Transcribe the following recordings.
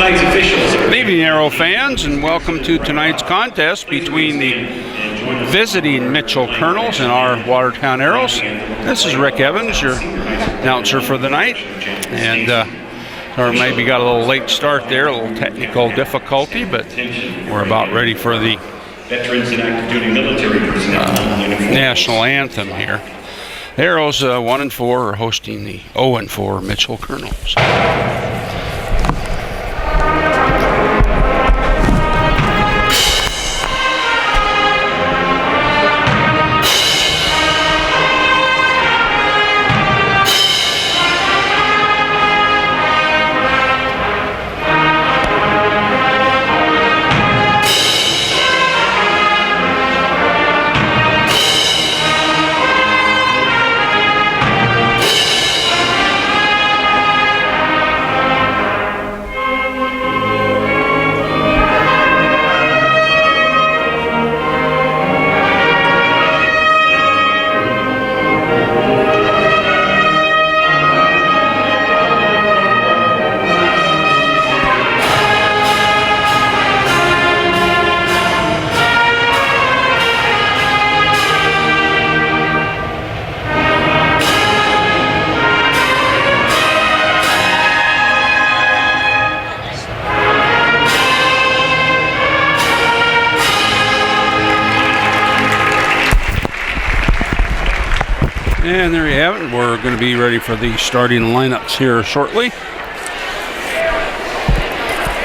tonight's officials. Good evening, Arrow fans, and welcome to tonight's contest between the visiting Mitchell Colonels and our Watertown Arrows. This is Rick Evans, your announcer for the night, and or maybe got a little late start there, a little technical difficulty, but we're about ready for the Veterans and active duty military personnel national anthem here. The Arrows 1-4 are hosting the 0-4 Mitchell Colonels. And there you have it. We're going to be ready for the starting lineups here shortly.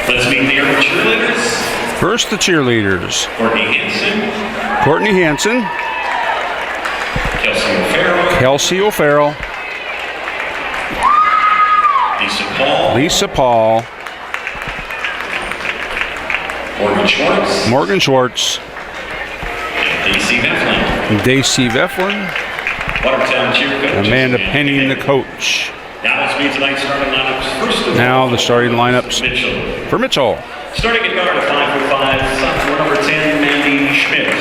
Let's meet the Arrow cheerleaders. First, the cheerleaders. Courtney Hansen. Kelsey O'Farrell. Lisa Paul. Morgan Schwartz. Daisy Veflin. Watertown cheer coach. Amanda Penning, the coach. Now let's meet tonight's starting lineups. First of Now all, the starting lineups for Mitchell. Starting at guard at 5'5", sophomore number 10, Mandy Schmidt.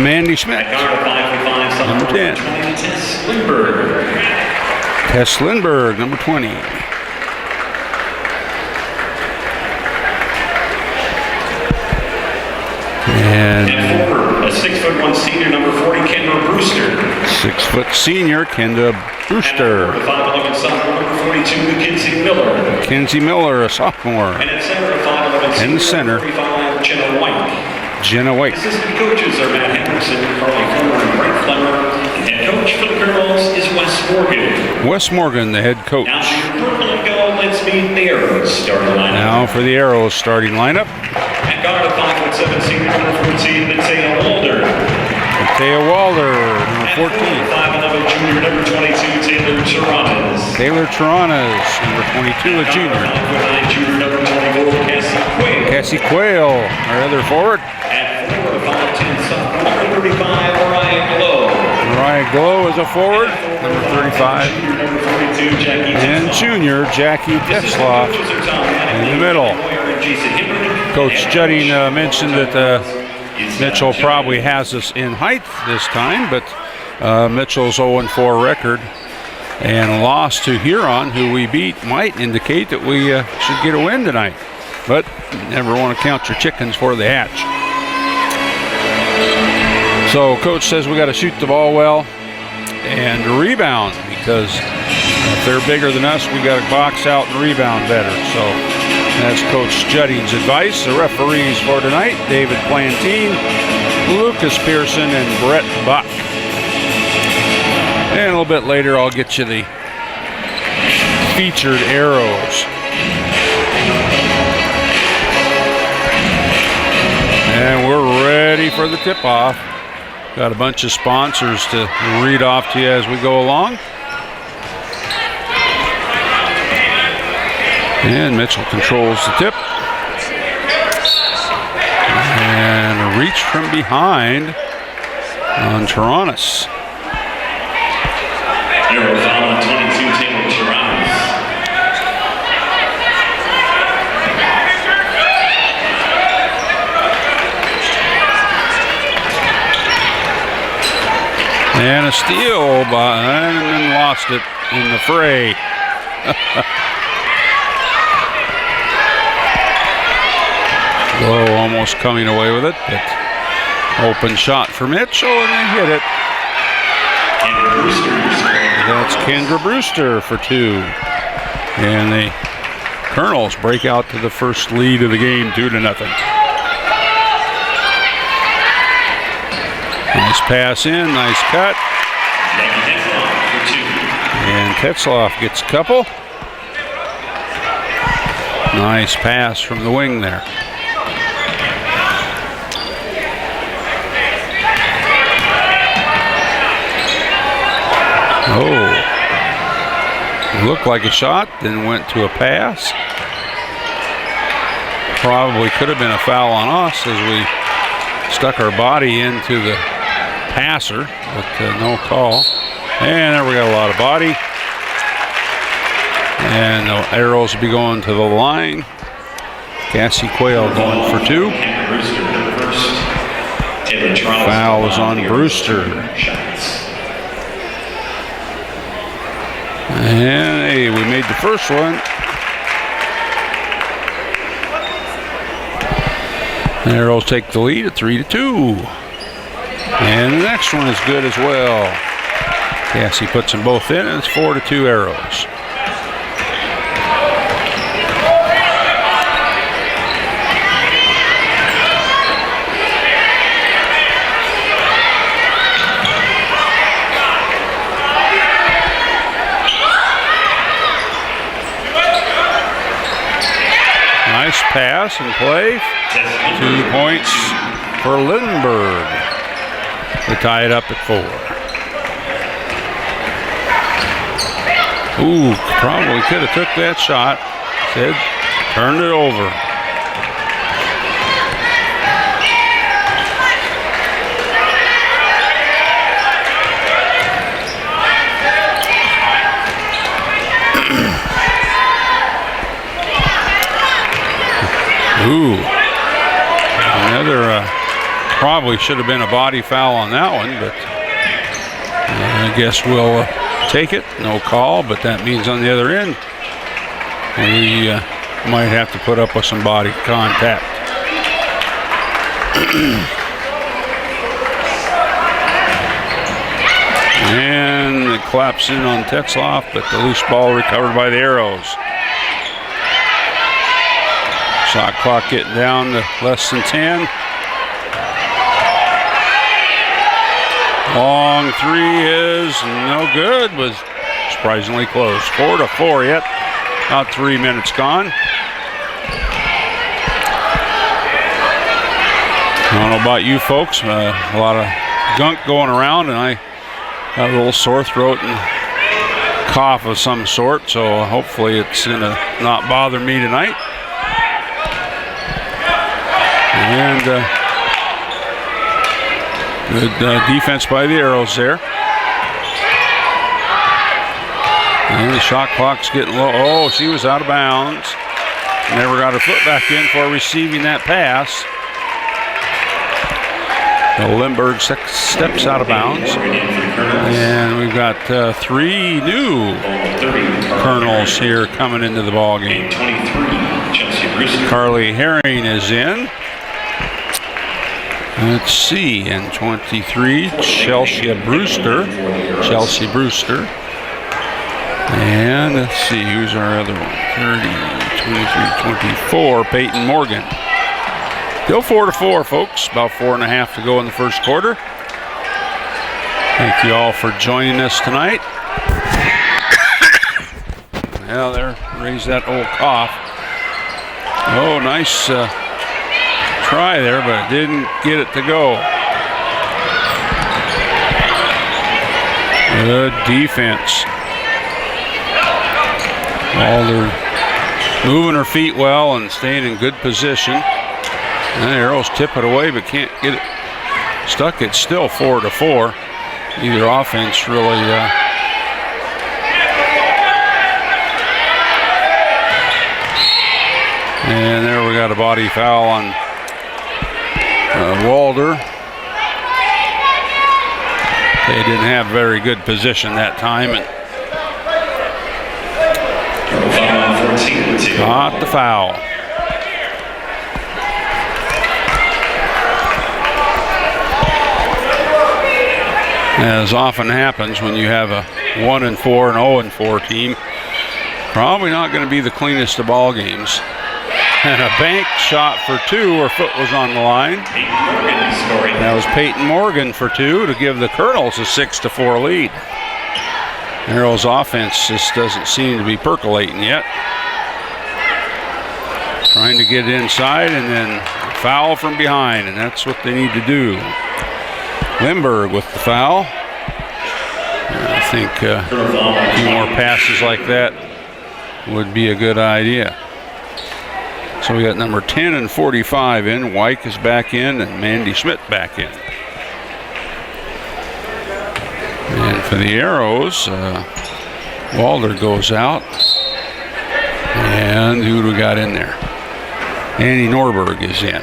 Mandy Schmidt. At guard at 5'5", sophomore Number 10. 20, Tess Lindberg. Tess Lindberg, number 20. And forward, a 6'1" senior, number 40, Kendra Brewster. 6' senior, Kendra Brewster. At 5'11", sophomore, number 42, Mackenzie Miller. Mackenzie Miller, a sophomore. And at center, a 5'11", In the center, 45, Jenna White. Jenna White. Assistant coaches are Matt Henderson, Carly Fuller, and Brent Flemmer. Head coach for the Colonels is Wes Morgan. Wes Morgan, the head coach. Now to purple and gold, let's meet the Arrows starting lineup. Now for the Arrows starting lineup. At guard, a 5'7", senior, number 14, Matea Walder. Matea Walder, number 14. 5'11", junior, number 22, Taylor Taranas. Taylor Taranas, number 22, a junior. 5'9", junior, number 24, Cassie Quayle. Cassie Quayle, our other forward. At 4, 5'10", sophomore, number 35, Mariah Glow. Mariah Glow is a forward, number 35. Junior, number 42, Jackie And junior, Jackie Tetzloff in the middle. Coach Judding mentioned that Mitchell probably has us in height this time, but Mitchell's 0-4 record and loss to Huron, who we beat, might indicate that we should get a win tonight. But never want to count your chickens before they hatch. So coach says we got to shoot the ball well and rebound, because if they're bigger than us, we got to box out and rebound better. So that's Coach Judding's advice. The referees for tonight: David Plantine, Lucas Pearson, and Brett Buck. And a little bit later, I'll get you the featured Arrows. And we're ready for the tip-off. Got a bunch of sponsors to read off to you as we go along. And Mitchell controls the tip. And a reach from behind on Taranas. Arrow foul on 22, Taylor Taranas. And a steal and then lost it in the fray. Glow almost coming away with it, but open shot for Mitchell, and they hit it. That's Kendra Brewster for 2. And the Colonels break out to the first lead of the game, 2-0. Nice pass in, nice cut. And Tetzloff gets a couple. Nice pass from the wing there. Oh, looked like a shot, then went to a pass. Probably could have been a foul on us as we stuck our body into the passer, but no call. And there we got a lot of body. And the arrows will be going to the line. Cassie Quayle going for 2. Foul was on Brewster. And hey, we made the first one. The Arrows take the lead at 3-2. And the next one is good as well. Cassie puts them both in, and it's 4-2 Arrows. Nice pass and play. 2 points for Lindbergh. We tie it up at 4. Ooh, probably could have took that shot. Said, turned it over. Ooh, another probably should have been a body foul on that one, but I guess we'll take it. No call, but that means on the other end we might have to put up with some body contact. And it claps in on Tetzloff, but the loose ball recovered by the Arrows. Shot clock getting down to less than 10. Long 3 is no good. Was surprisingly close. 4-4 yet. About 3 minutes gone. I don't know about you folks. A lot of gunk going around, and I got a little sore throat and cough of some sort. So hopefully it's gonna not bother me tonight. And good defense by the Arrows there. And the shot clock's getting low. Oh, she was out of bounds. Never got her foot back in for receiving that pass. So Lindbergh steps out of bounds. And we've got 3 new Colonels here coming into the ball game. Carly Herring is in. Let's see, and 23, Chelsea Brewster. And let's see, who's our other one? 30, 23, 24, Peyton Morgan. Still 4-4, folks. About 4.5 to go in the first quarter. Thank you all for joining us tonight. Well, there, raise that old cough. Oh, nice try there, but didn't get it to go. Good defense. Alder moving her feet well and staying in good position. And the Arrows tip it away, but can't get it stuck. It's still 4-4. Either offense really and there we got a body foul on Walder. They didn't have very good position that time. And got the foul. As often happens when you have a 1-4 and 0-4 team. Probably not going to be the cleanest of ball games. And a bank shot for 2. Her foot was on the line. That was Peyton Morgan for 2 to give the Colonels a 6-4 lead. Arrows offense just doesn't seem to be percolating yet. Trying to get it inside and then foul from behind, and that's what they need to do. Lindbergh with the foul. I think a few more passes like that would be a good idea. So we got number 10 and 45 in. Wyke is back in and Mandy Schmidt back in. And for the Arrows, Walder goes out. And who do we got in there? Annie Norberg is in.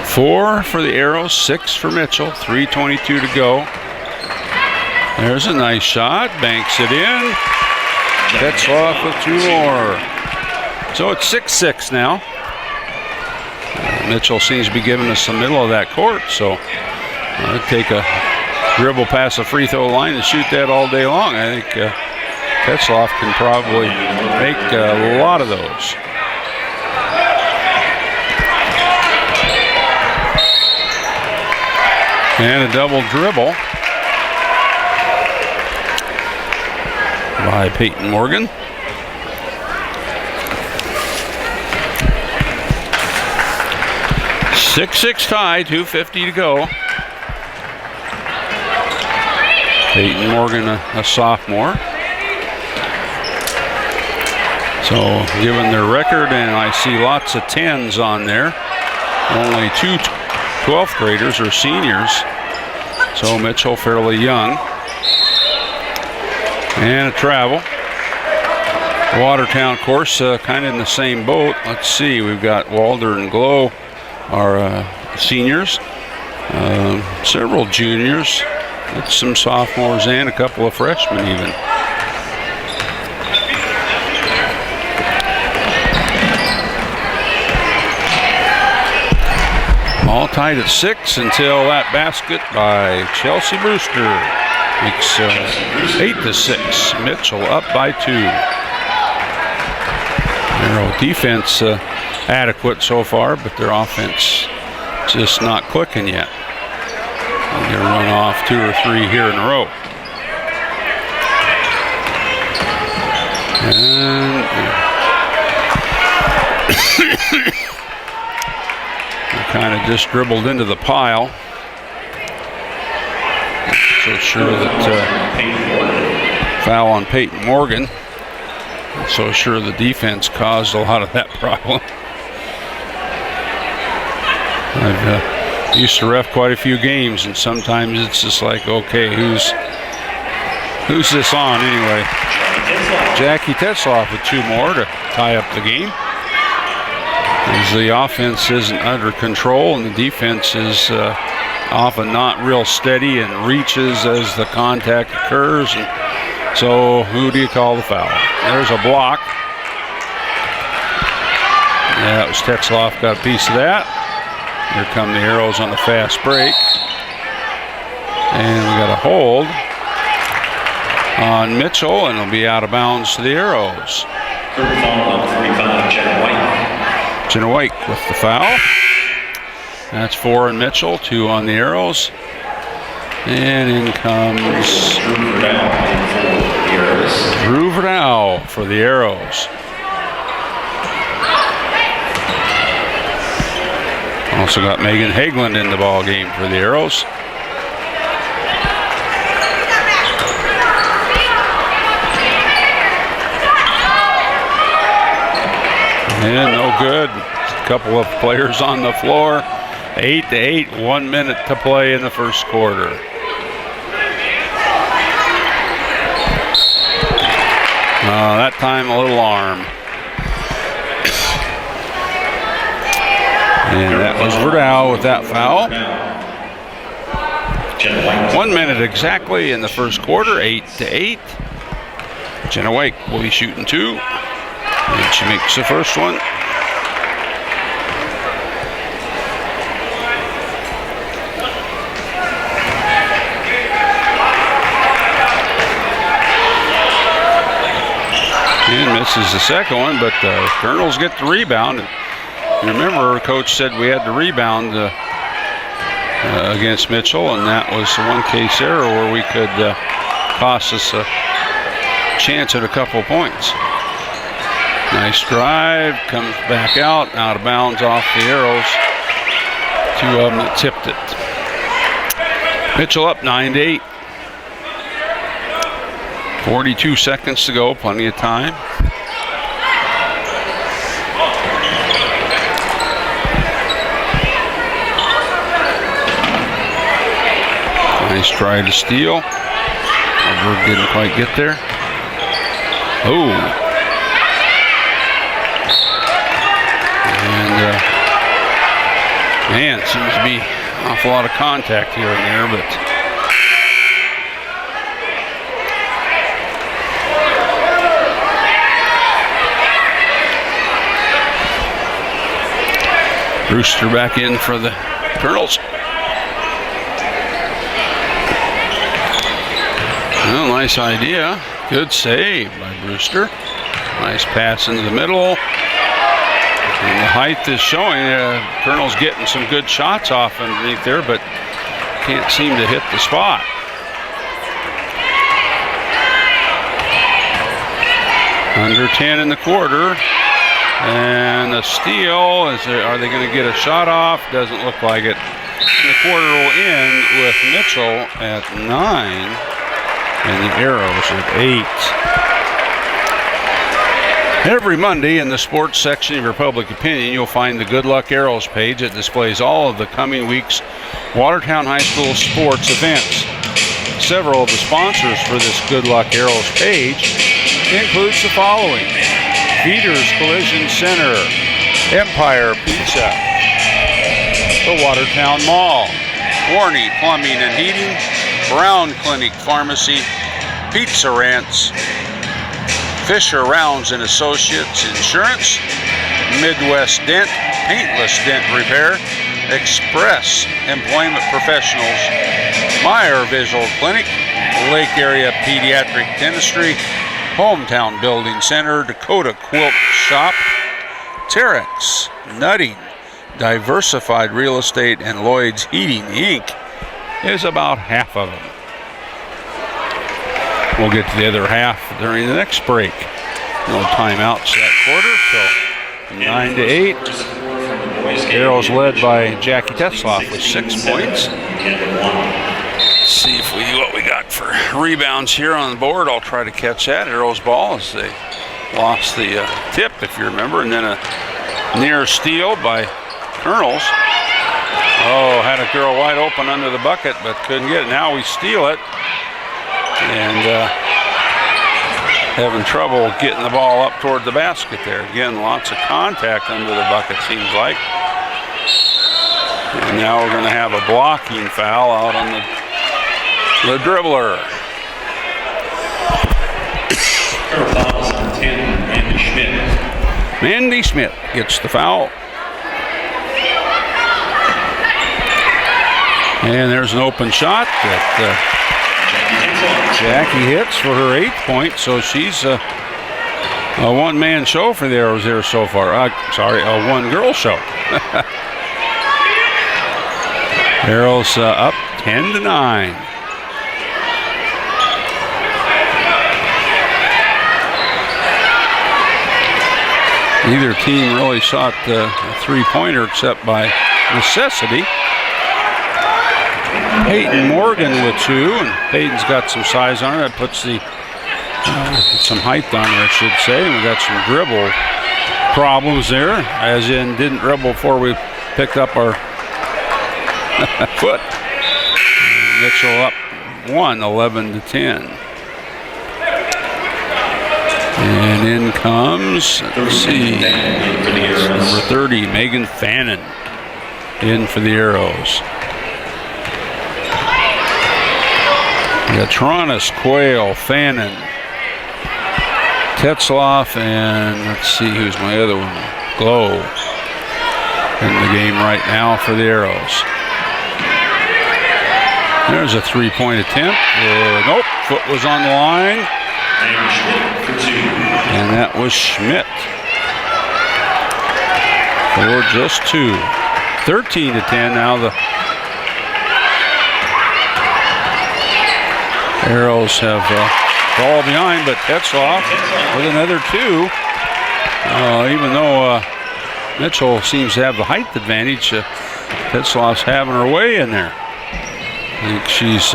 4 for the Arrows, 6 for Mitchell, 3:22 to go. There's a nice shot, banks it in. Tetzloff with 2 more. So it's 6-6 now. Mitchell seems to be giving us the middle of that court, so I'd take a dribble past the free throw line and shoot that all day long. I think Tetzloff can probably make a lot of those. And a double dribble by Peyton Morgan. Six tie, 2:50 to go. Peyton Morgan, a sophomore. So, given their record, and I see lots of 10s on there, only 2 12th graders or seniors. So Mitchell fairly young. And a travel. Watertown, of course, kind of in the same boat. Let's see, we've got Walder and Glow, our seniors. Several juniors. Some sophomores and a couple of freshmen even. All tied at 6 until that basket by Chelsea Brewster makes 8-6. Mitchell up by 2. Arrow defense adequate so far, but their offense just not clicking yet. They run off 2 or 3 here in a row. And kind of just dribbled into the pile. So sure that foul on Peyton Morgan. So sure the defense caused a lot of that problem. I've used to ref quite a few games, and sometimes it's just like, okay, who's this on anyway? Jackie Tetzloff with 2 more to tie up the game. As the offense isn't under control and the defense is often not real steady and reaches as the contact occurs. And so who do you call the foul? There's a block. Yeah, it was Tetzloff got a piece of that. Here come the Arrows on the fast break. And we got a hold on Mitchell, and it'll be out of bounds to the Arrows. Third foul on 35, Jenna White. Jenna White with the foul. That's 4 on Mitchell, 2 on the Arrows. And in comes Drew Verdau for the Arrows. Also got Megan Hageland in the ball game for the Arrows. And no good. A couple of players on the floor. 8-8, 1 minute to play in the first quarter. That time a little arm. And that was Verdau with that foul. 1 minute exactly in the first quarter, 8-8. Jenna Wake will be shooting 2. And she makes the first one. And misses the second one, but Colonels get the rebound. And remember, Coach said we had to rebound against Mitchell, and that was the one case error where we could cost us a chance at a couple points. Nice drive, comes back out of bounds off the arrows. Two of them that tipped it. Mitchell up 9-8. 42 seconds to go, plenty of time. Nice try to steal. Bird didn't quite get there. Oh. And man, seems to be an awful lot of contact here and there, but Brewster back in for the Colonels. Well, nice idea. Good save by Brewster. Nice pass into the middle. And the height is showing. Colonel's getting some good shots off underneath there, but can't seem to hit the spot. Under 10 in the quarter. And a steal. Are they going to get a shot off? Doesn't look like it. And the quarter will end with Mitchell at 9 and the Arrows at 8. Every Monday in the sports section of your Public Opinion, you'll find the Good Luck Arrows page that displays all of the coming week's Watertown High School sports events. Several of the sponsors for this Good Luck Arrows page includes the following: Feeders Collision Center, Empire Pizza, the Watertown Mall, Warney Plumbing and Heating, Brown Clinic Pharmacy, Pizza Ranch, Fisher Rounds and Associates Insurance, Midwest Dent, Paintless Dent Repair, Express Employment Professionals, Meyer Visual Clinic, Lake Area Pediatric Dentistry, Hometown Building Center, Dakota Quilt Shop, Terex, Nutting, Diversified Real Estate, and Lloyd's Heating, Inc. is about half of them. We'll get to the other half during the next break. No timeouts that quarter, so 9-8. Arrows led by Jackie Tetzloff with 6 points. Let's see what we got for rebounds here on the board. I'll try to catch that. Arrows ball as they lost the tip, if you remember, and then a near steal by Colonels. Oh, had a girl wide open under the bucket, but couldn't get it. Now we steal it. And having trouble getting the ball up toward the basket there. Again, lots of contact under the bucket, seems like. And now we're going to have a blocking foul out on the dribbler. Fouls on 10, Mandy Schmidt. Mandy Schmidt gets the foul. And there's an open shot that Jackie hits for her 8th point, so she's a one-man show for the Arrows there so far. A one-girl show. Arrows up 10-9. Neither team really shot the three-pointer except by necessity. Peyton Morgan with 2, and Peyton's got some size on her. That puts the some height on her, I should say. And we got some dribble problems there, as in didn't dribble before we picked up our foot. Mitchell up 1, 11-10. And in comes, let's see, number 30, Megan Fannin, in for the Arrows. Gatronis, Quayle, Fannin, Tetzloff, and let's see who's my other one, Glow, in the game right now for the Arrows. There's a three-point attempt. Nope, foot was on the line. And Schmidt for 2. And that was Schmidt for just 2. 13-10 now. The Arrows have ball behind, but Tetzlaff with another 2. Even though Mitchell seems to have the height advantage, Tetzlaff's having her way in there. I think she's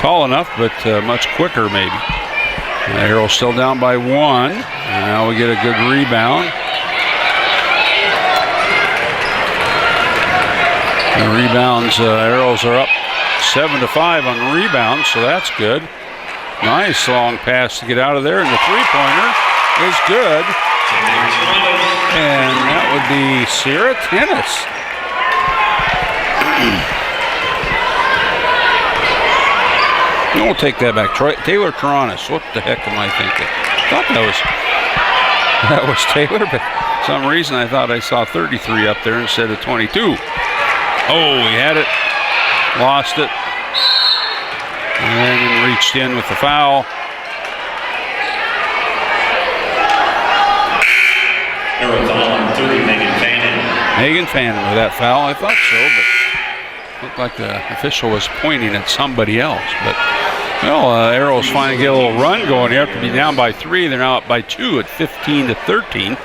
tall enough, but much quicker maybe. Arrows still down by 1. And now we get a good rebound. The rebounds, Arrows are up 7-5 on the rebound, so that's good. Nice long pass to get out of there, and the three-pointer is good. And that would be Sierra Tennis. We'll take that back. Taylor Taranis. What the heck am I thinking? I thought that was Taylor, but for some reason I thought I saw 33 up there instead of 22. Oh, he had it. Lost it. And then reached in with the foul. Arrow foul on 30, Megan Fannin. Megan Fannin with that foul. I thought so, but looked like the official was pointing at somebody else. But, well, Arrows finally get a little run going. They have to be down by 3. They're now up by 2 at 15-13.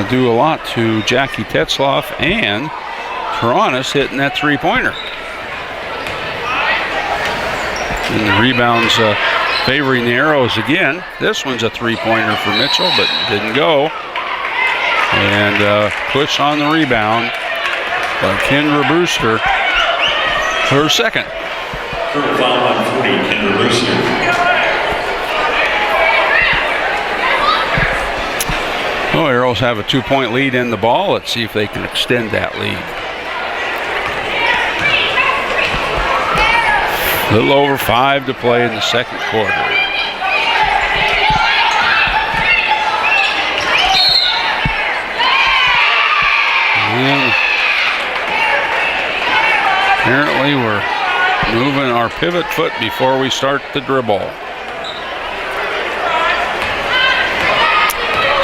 Due a lot to Jackie Tetzlaff and Taranis hitting that three-pointer. And the rebounds favoring the Arrows again. This one's a three-pointer for Mitchell, but didn't go. And push on the rebound by Kendra Brewster. Her second. Foul on 40, Kendra Brewster. Well, Arrows have a 2-point lead in the ball. Let's see if they can extend that lead. A little over 5 to play in the second quarter. And apparently we're moving our pivot foot before we start the dribble.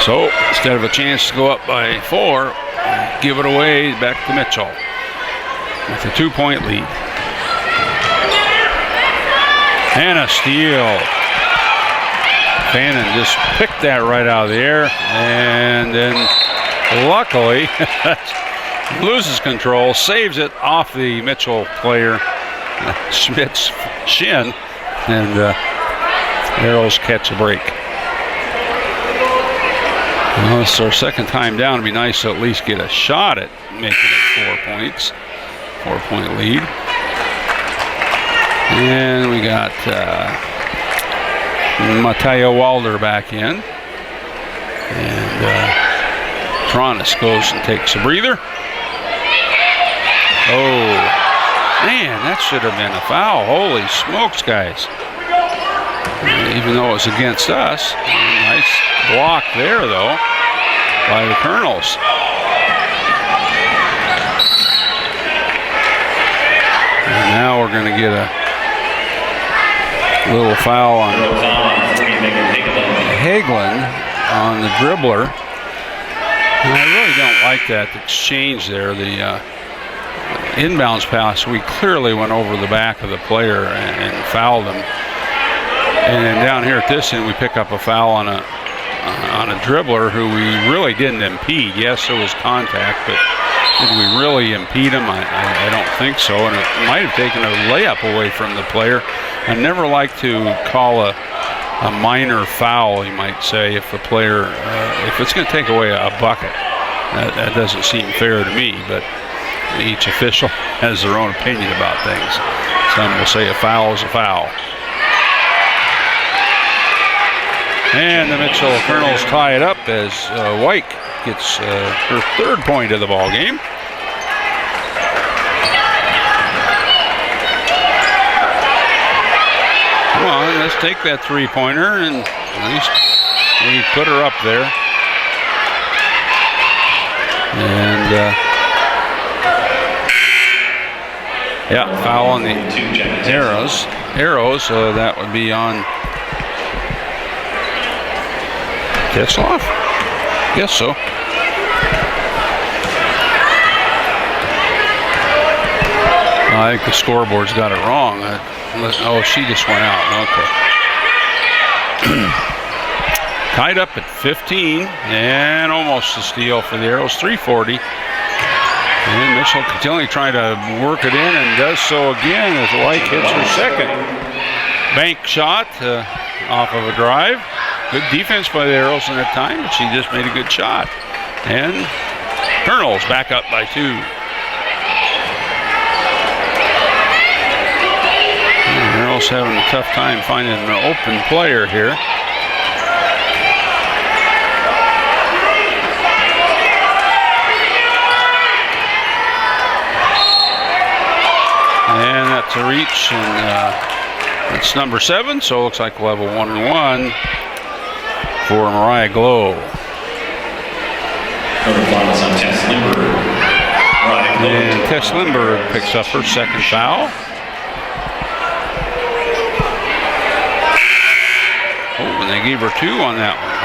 So instead of a chance to go up by 4, give it away back to Mitchell with a 2-point lead. And a steal. Fannin just picked that right out of the air, and then luckily loses control, saves it off the Mitchell player Schmidt's shin, and Arrows catch a break. Well, it's our second time down. It'd be nice to at least get a shot at making it 4 points. 4-point lead. And we got Mateo Walder back in. And Taranis goes and takes a breather. Oh, man, that should have been a foul. Holy smokes, guys. Even though it was against us. Nice block there, though, by the Colonels. And now we're going to get a little foul on Hagelin on the dribbler. And I really don't like that exchange there. The inbounds pass, we clearly went over the back of the player and fouled him. And then down here at this end, we pick up a foul on a dribbler who we really didn't impede. Yes, there was contact, but did we really impede him? I don't think so. And it might have taken a layup away from the player. I never like to call a minor foul, you might say, if the player, if it's going to take away a bucket. That doesn't seem fair to me, but each official has their own opinion about things. Some will say a foul is a foul. And the Mitchell Colonels tie it up as White gets her 3rd point of the ball game. Come on, let's take that 3-pointer and at least we put her up there. And yeah, foul on the Arrows. That would be on Tetzloff? Guess so. I think the scoreboard's got it wrong. Oh, she just went out. Okay. Tied up at 15 and almost a steal for the Arrows. 3:40. And Mitchell continually trying to work it in and does so again as White hits her second. Bank shot off of a drive. Good defense by the Arrows in that time, but she just made a good shot. And Colonels back up by 2. The Arrows having a tough time finding an open player here. And that's a reach, and it's number 7, so it looks like we'll have a 1-and-1 for Mariah Glow. And Tess Lindbergh picks up her second foul. Oh, and they gave her 2 on that one.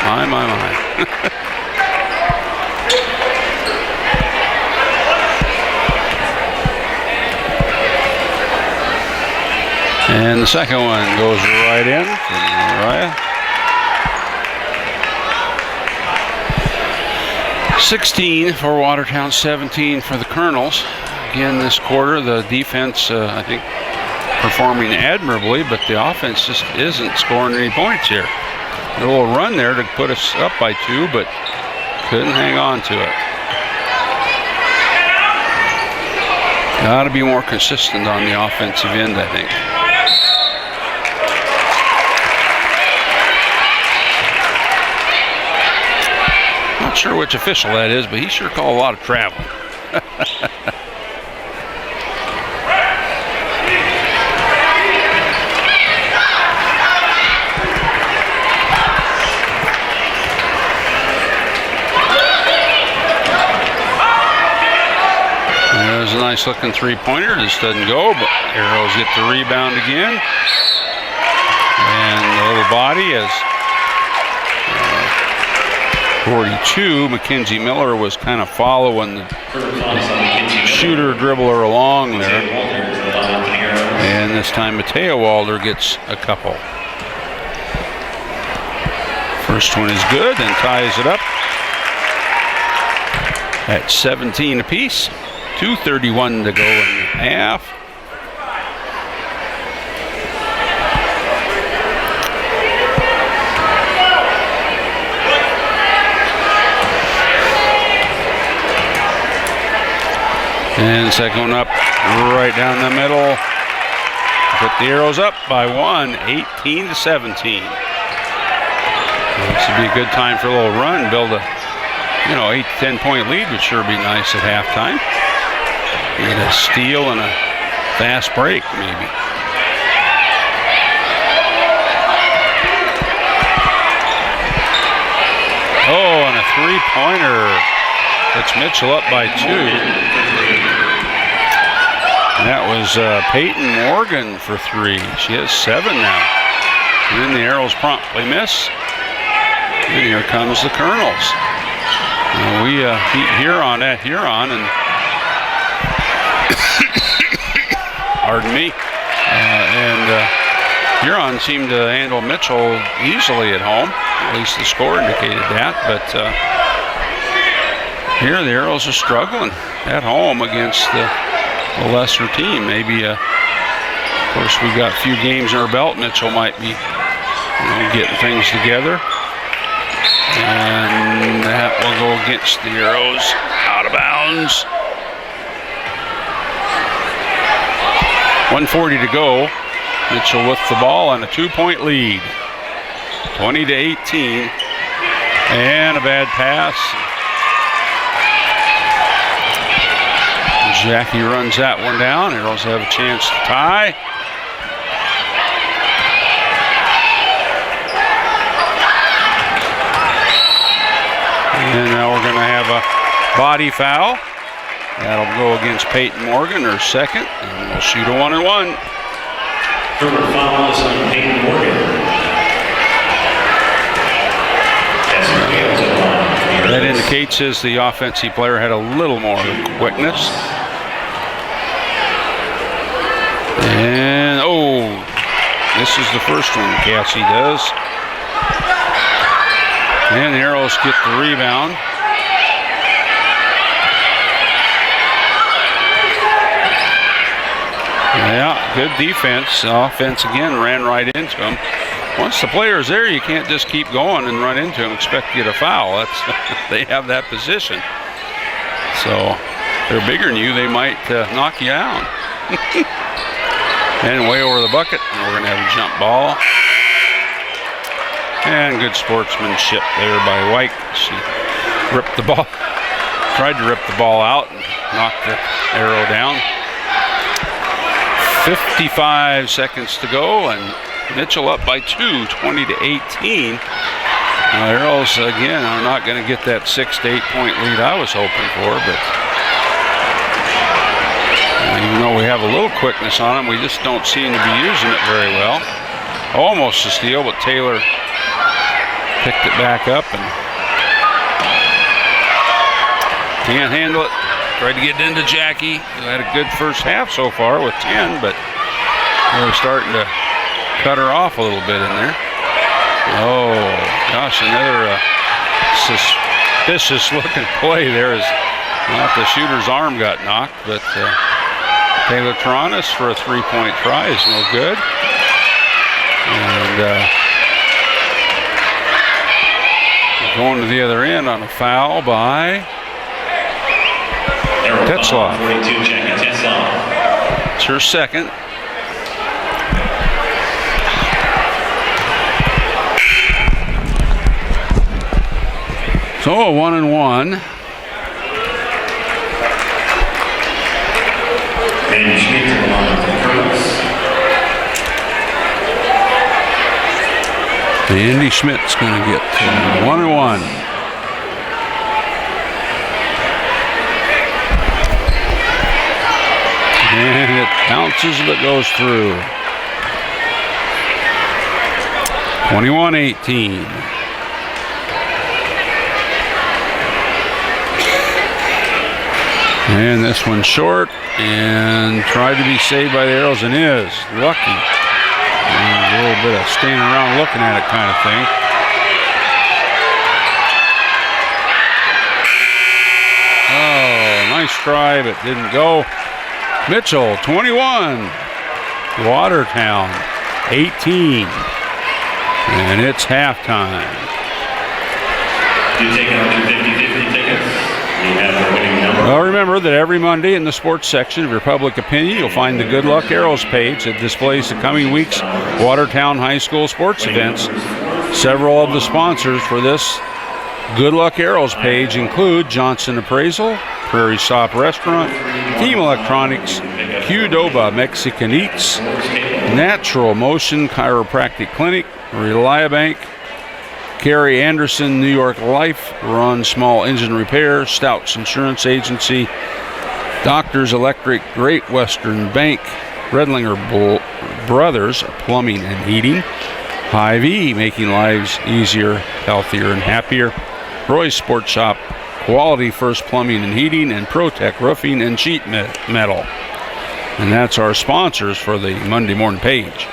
Oh, my. And the second one goes right in for Mariah. 16 for Watertown, 17 for the Colonels. Again, this quarter, the defense, I think, performing admirably, but the offense just isn't scoring any points here. A little run there to put us up by 2, but couldn't hang on to it. Got to be more consistent on the offensive end, I think. Not sure which official that is, but he sure called a lot of travel. There's a nice looking 3-pointer. This doesn't go, but Arrows get the rebound again. And the little body as 42, Mackenzie Miller was kind of following the shooter dribbler along there. And this time Mateo Walder gets a couple. First one is good and ties it up at 17 apiece. 2:31 to go in half. And the second one up right down the middle. Put the Arrows up by 1, 18-17. This would be a good time for a little run, build a 8 to 10 point lead would sure be nice at halftime. Get a steal and a fast break, maybe. Oh, and a 3-pointer. Puts Mitchell up by 2. And that was Peyton Morgan for 3. She has 7 now. And then the Arrows promptly miss. And here comes the Colonels. We beat Huron at Huron, and pardon me. Huron seemed to handle Mitchell easily at home. At least the score indicated that. But here the Arrows are struggling at home against the lesser team. Maybe, of course, we've got a few games in our belt. Mitchell might be getting things together. And that will go against the Arrows, out of bounds. 1:40 to go. Mitchell with the ball and a 2-point lead. 20-18. And a bad pass. Jackie runs that one down. Arrows have a chance to tie. And now we're going to have a body foul. That'll go against Peyton Morgan, her second, and we'll shoot a 1-and-1. Third foul is on Peyton Morgan. That indicates as the offensive player had a little more quickness. And, oh, this is the first one Cassie does. And the Arrows get the rebound. Yeah, good defense. Offense again ran right into him. Once the player's there, you can't just keep going and run into him, expect to get a foul. That's they have that position. So they're bigger than you, they might knock you down. And way over the bucket, and we're going to have a jump ball. And good sportsmanship there by White. She ripped the ball, tried to rip the ball out and knocked the Arrow down. 55 seconds to go, and Mitchell up by 2, 20-18. Arrows, again, are not going to get that 6 to 8 point lead I was hoping for, but even though we have a little quickness on them, we just don't seem to be using it very well. Almost a steal, but Taylor picked it back up and can't handle it. Tried to get it into Jackie, who had a good first half so far with 10, but they're starting to cut her off a little bit in there. Oh, gosh, another suspicious looking play there. Is not the shooter's arm got knocked, but Taylor Taranis for a 3-point try is no good. And going to the other end on a foul by Tetzlaff. 42, Jackie Tetzlaff. It's her second. So a 1-and-1. And Schmidt to the line for Curtis. Andy Schmidt's going to get 1-and-1. And it bounces but goes through. 21-18. And this one's short and tried to be saved by the Arrows and is lucky. And a little bit of standing around looking at it kind of thing. Oh, nice try, but didn't go. Mitchell, 21. Watertown, 18. And it's halftime. You take out your 50-50 tickets. You have a winning number. Well, remember that every Monday in the sports section of your public opinion, you'll find the Good Luck Arrows page that displays the coming week's Watertown High School sports events. Several of the sponsors for this Good Luck Arrows page include Johnson Appraisal, Prairie Stop Restaurant, Team Electronics, Qdoba Mexican Eats, Natural Motion Chiropractic Clinic, Reliabank, Carrie Anderson, New York Life, Run Small Engine Repair, Stouts Insurance Agency, Doctors Electric, Great Western Bank, Redlinger Brothers, Plumbing and Heating, Hy-Vee, making lives easier, healthier, and happier, Roy's Sports Shop, Quality First Plumbing and Heating, and ProTech Roofing and Sheet Metal. And that's our sponsors for the Monday morning page.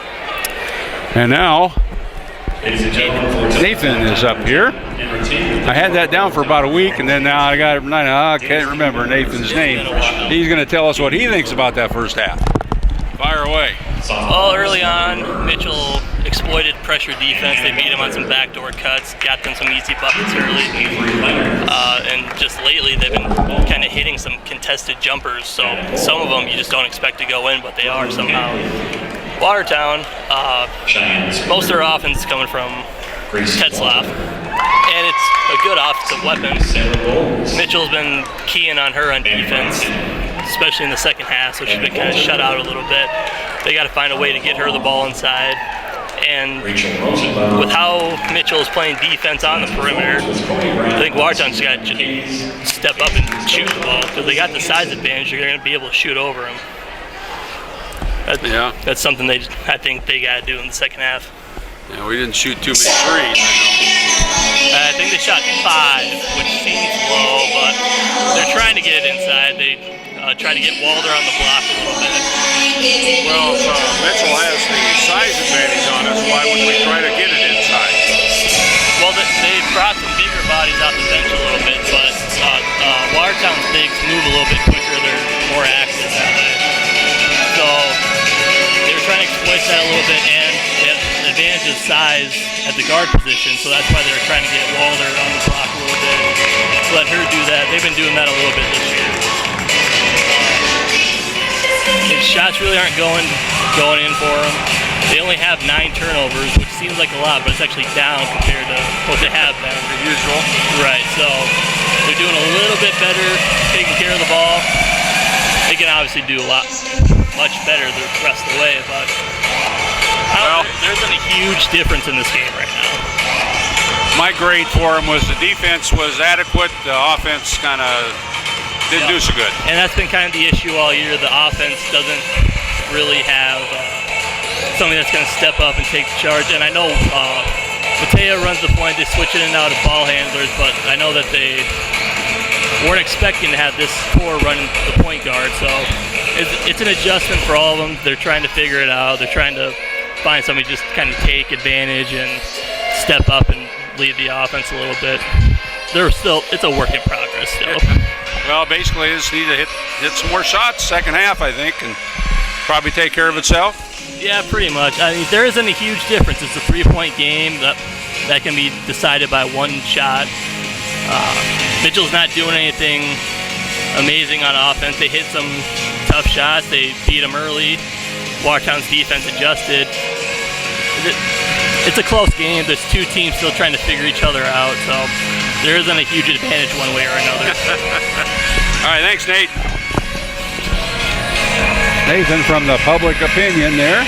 And now, Nathan is up here. I had that down for about a week, and then now I can't remember Nathan's name. He's going to tell us what he thinks about that first half. Fire away. Well, early on, Mitchell exploited pressure defense. They beat him on some backdoor cuts, got them some easy buckets early. And just lately, they've been kind of hitting some contested jumpers. So some of them you just don't expect to go in, but they are somehow. Watertown, most of their offense is coming from Tetzlaff, and it's a good offensive weapon. Mitchell's been keying on her on defense, especially in the second half, so she's been kind of shut out a little bit. They got to find a way to get her the ball inside. And with how Mitchell is playing defense on the perimeter, I think Watertown's got to step up and shoot the ball, because they got the size advantage. They're going to be able to shoot over him. That's something I think they got to do in the second half. Yeah, we didn't shoot too many threes. I think they shot 5, which seems low, but they're trying to get it inside. They try to get Walder on the block a little bit. Well, if Mitchell has the size advantage on us, why would we try to get it inside? Well, they brought some bigger bodies off the bench a little bit, but Watertown's bigs move a little bit quicker. They're more active that way. So they were trying to exploit that a little bit, and they have an advantage of size at the guard position, so that's why they were trying to get Walder on the block a little bit. Let her do that. They've been doing that a little bit this year. His shots really aren't going in for them. They only have 9 turnovers, which seems like a lot, but it's actually down compared to what they have been. The usual. Right, so they're doing a little bit better taking care of the ball. They can obviously do much better the rest of the way, but there isn't a huge difference in this game right now. My grade for him was the defense was adequate, the offense kind of didn't do so good. And that's been kind of the issue all year. The offense doesn't really have somebody that's going to step up and take the charge. And I know Mateo runs the point. They switch in and out of ball handlers, but I know that they weren't expecting to have this core running the point guard. So it's an adjustment for all of them. They're trying to figure it out. They're trying to find somebody to just kind of take advantage and step up and lead the offense a little bit. It's a work in progress still. Well, basically, they just need to hit some more shots second half, I think, and probably take care of itself. Yeah, pretty much. I mean, there isn't a huge difference. It's a 3-point game that can be decided by one shot. Mitchell's not doing anything amazing on offense. They hit some tough shots. They beat them early. Watertown's defense adjusted. It's a close game. There's 2 teams still trying to figure each other out, so there isn't a huge advantage one way or another. All right, thanks, Nate. Nathan from the Public Opinion there.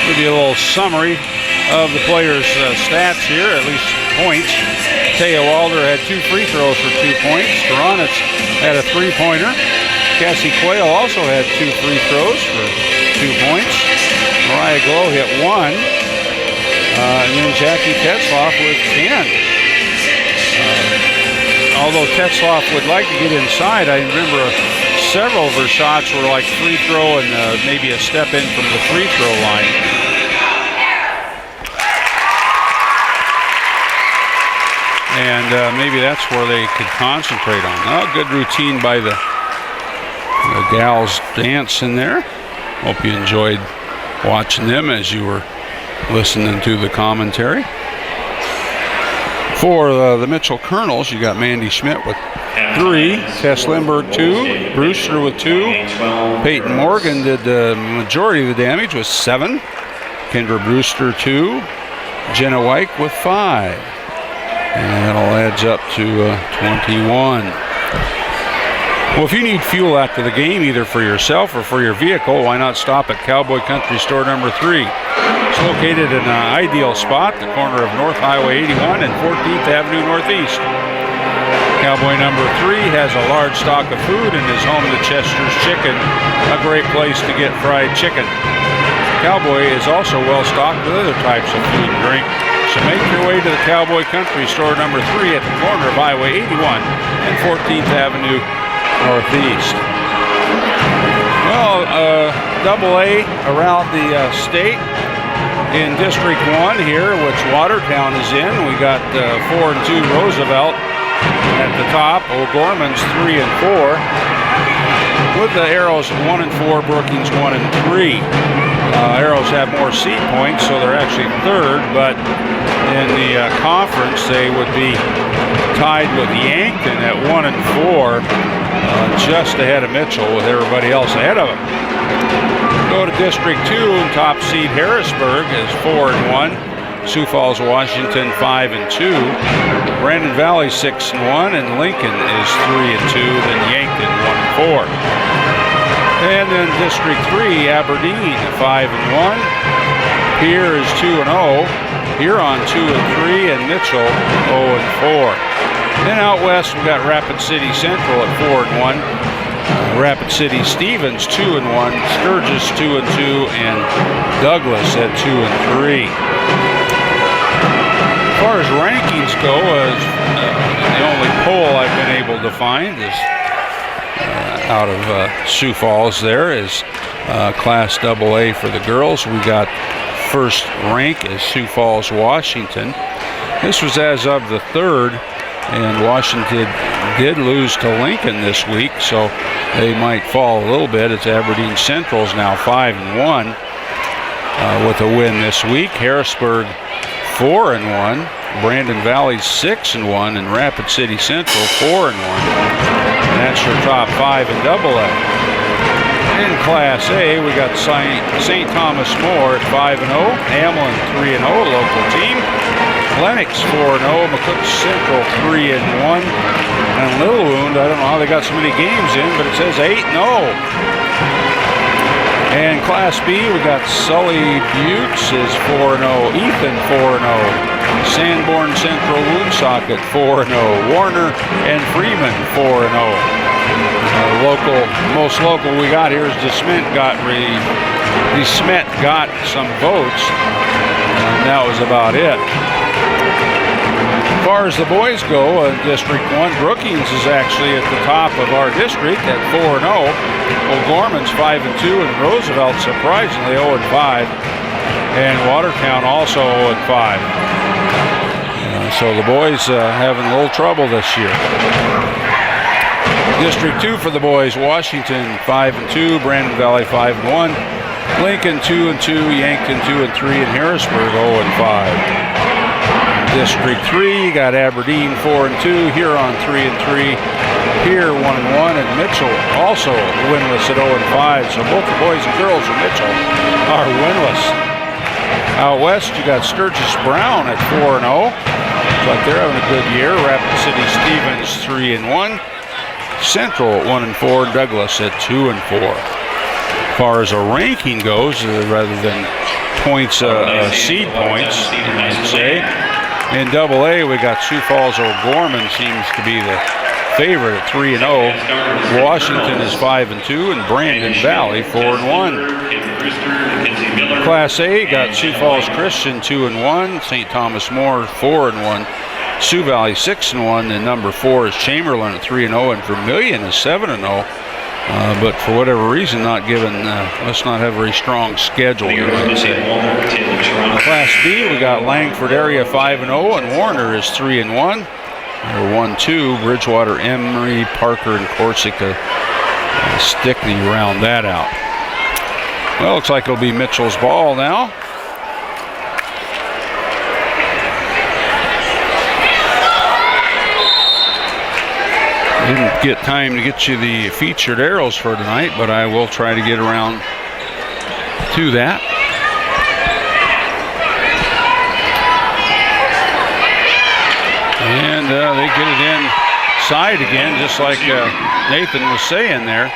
Give you a little summary of the players' stats here, at least points. Taya Walder had 2 free throws for 2 points. Duranitz had a 3-pointer. Cassie Quayle also had 2 free throws for 2 points. Mariah Glow hit 1. And then Jackie Tetzloff with 10. Although Tetzloff would like to get inside, I remember several of her shots were like free throw and maybe a step in from the free throw line. And maybe that's where they could concentrate on. Oh, good routine by the gals dancing there. Hope you enjoyed watching them as you were listening to the commentary. For the Mitchell Colonels, you got Mandy Schmidt with 3, Tess Lindbergh 2, Brewster with 2, Peyton Morgan did the majority of the damage with 7, Kendra Brewster 2, Jenna Wyke with 5, and that all adds up to 21. Well, if you need fuel after the game, either for yourself or for your vehicle, why not stop at Cowboy Country Store number 3. It's located in an ideal spot, the corner of North Highway 81 and 14th Avenue Northeast. Cowboy number 3 has a large stock of food and is home to Chester's Chicken, a great place to get fried chicken. Cowboy is also well stocked with other types of food and drink, so make your way to the Cowboy Country Store number 3 at the corner of Highway 81 and 14th Avenue Northeast. Well, AA around the state in District 1 here, which Watertown is in. We got 4 and 2 Roosevelt at the top. O'Gorman's 3 and 4. With the Arrows 1 and 4, Brookings 1 and 3. Arrows have more seed points, so they're actually 3rd, but in the conference they would be tied with Yankton at 1 and 4. Just ahead of Mitchell with everybody else ahead of him. Go to District 2, and top seed Harrisburg is 4 and 1. Sioux Falls, Washington 5 and 2. Brandon Valley 6 and 1, and Lincoln is 3 and 2. Then Yankton 1 and 4. And then District 3, Aberdeen 5 and 1. Pierre is 2 and 0. Huron 2 and 3, and Mitchell 0 and 4. Then out west, we got Rapid City Central at 4 and 1. Rapid City Stevens 2 and 1. Sturgis 2 and 2, and Douglas at 2 and 3. far as rankings go, the only poll I've been able to find is out of Sioux Falls. There is Class AA for the girls. We got first rank is Sioux Falls, Washington. This was as of the 3rd, and Washington did lose to Lincoln this week, so they might fall a little bit. It's Aberdeen Central's now 5-1 with a win this week. Harrisburg 4-1. Brandon Valley 6-1, and Rapid City Central 4-1. And that's your top 5 in AA. In Class A, we got St. Thomas More at 5-0, Hamlin 3-0, local team. Lennox 4-0, McCook Central 3-1, and Little Wound, I don't know how they got so many games in, but it says 8-0. And Class B, we got Sully Buttes is 4-0, Ethan 4-0, Sanborn Central Woonsocket 4-0, Warner and Freeman 4-0. Most local we got here is DeSmet got some votes, and that was about it. As far as the boys go, District 1, Brookings is actually at the top of our district at 4-0. O'Gorman's 5-2, and Roosevelt surprisingly 0-5, and Watertown also 0-5. So the boys having a little trouble this year. District 2 for the boys, Washington 5-2, Brandon Valley 5-1, Lincoln 2-2, Yankton 2-3, and Harrisburg 0-5. District 3, you got Aberdeen 4-2, Huron 3-3, Pierre 1-1, and Mitchell also winless at 0-5. So both the boys and girls of Mitchell are winless. Out west, you got Sturgis Brown at 4-0. Looks like they're having a good year. Rapid City Stevens 3-1, Central at 1-4, Douglas at 2-4. As far as a ranking goes, rather than points, seed points, you should say. In AA, we got Sioux Falls O'Gorman seems to be the favorite at 3-0. Washington is 5-2, and Brandon Valley 4-1. Class A got Sioux Falls Christian 2-1, St. Thomas More 4-1, Sioux Valley 6-1, and number 4 is Chamberlain at 3-0, and Vermilion is 7-0. But for whatever reason, must not have a very strong schedule. Class B, we got Langford area 5-0, and Warner is 3-1. They're 1-2. Bridgewater, Emery, Parker, and Corsica, Stickney round that out. Well, looks like it'll be Mitchell's ball now. Didn't get time to get you the featured arrows for tonight, but I will try to get around to that. And they get it inside again, just like Nathan was saying there.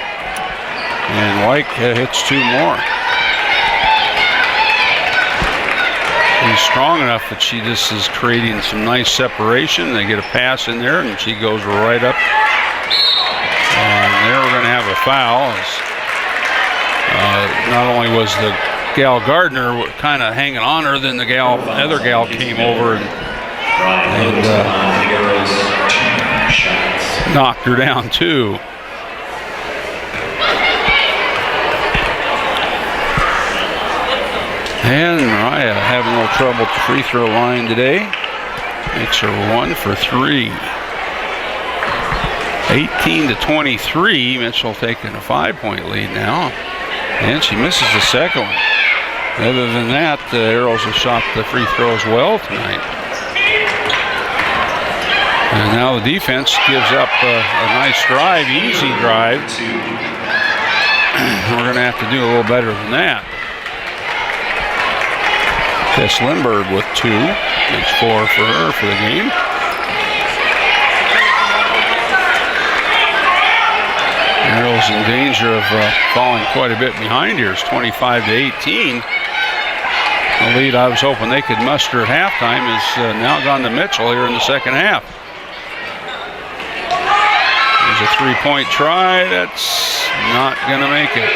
And White hits 2 more. She's strong enough that she just is creating some nice separation. They get a pass in there, and she goes right up. And there we're going to have a foul. Not only was the gal Gardner kind of hanging on her, then the other gal came over and knocked her down too. And Mariah having a little trouble at the free throw line today. Makes her 1 for 3. 18-23. Mitchell taking a 5-point lead now. And she misses the second one. Other than that, the Arrows have shot the free throws well tonight. And now the defense gives up a nice drive, easy drive. We're going to have to do a little better than that. Tess Lindbergh with 2. Makes 4 for her for the game. Arrows in danger of falling quite a bit behind here. It's 25-18. The lead I was hoping they could muster at halftime is now gone to Mitchell here in the second half. There's a 3-point try. That's not going to make it.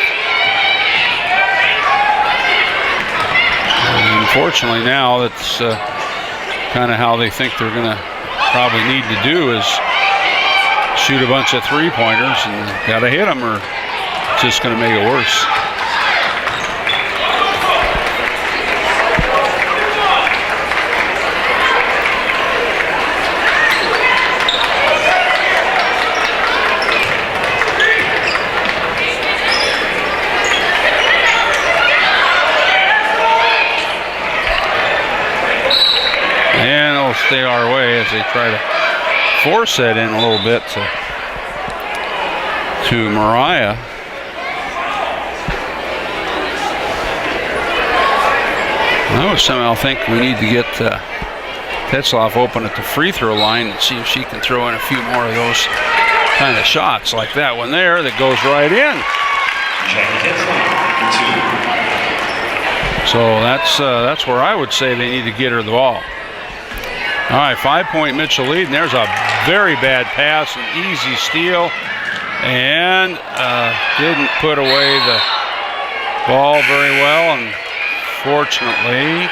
And unfortunately now it's kind of how they think they're going to probably need to do is shoot a bunch of three-pointers and got to hit them, or it's just going to make it worse. And it'll stay our way as they try to force that in a little bit to Mariah. I would somehow think we need to get Tetzlaff open at the free throw line and see if she can throw in a few more of those kind of shots like that one there that goes right in. So that's where I would say they need to get her the ball. All right, 5-point Mitchell lead, and there's a very bad pass, an easy steal, and didn't put away the ball very well, unfortunately.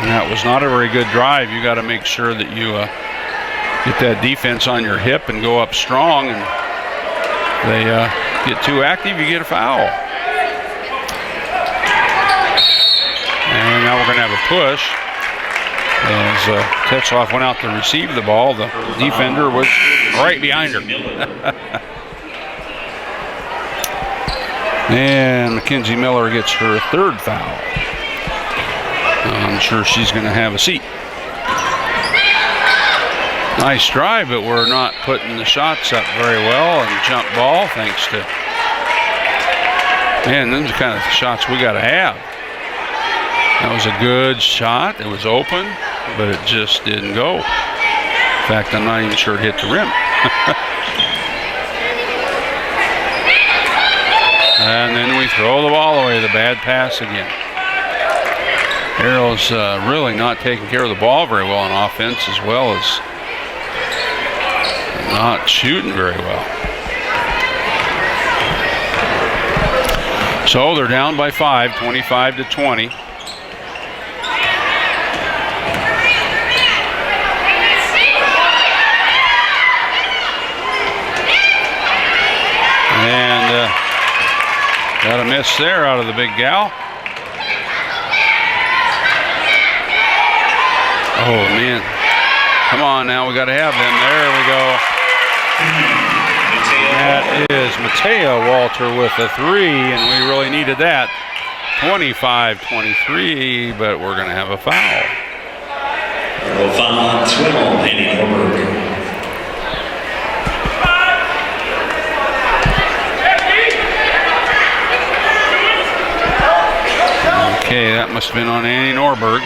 And that was not a very good drive. You got to make sure that you get that defense on your hip and go up strong, and they get too active, you get a foul. And now we're going to have a push. As Tetzlaff went out to receive the ball, the defender was right behind her. And Mackenzie Miller gets her third foul. I'm sure she's going to have a seat. Nice drive, but we're not putting the shots up very well, and jump ball thanks to, man, those are the kind of shots we got to have. That was a good shot. It was open, but it just didn't go. In fact, I'm not even sure it hit the rim. And then we throw the ball away. The bad pass again. Arrow's really not taking care of the ball very well on offense, as well as not shooting very well. So they're down by 5, 25-20. And got a miss there out of the big gal. Oh, man. Come on now, we got to have them. There we go. That is Matea Walter with a 3, and we really needed that. 25-23, but we're going to have a foul. Foul on 12, Annie Norberg. Okay, that must have been on Annie Norberg.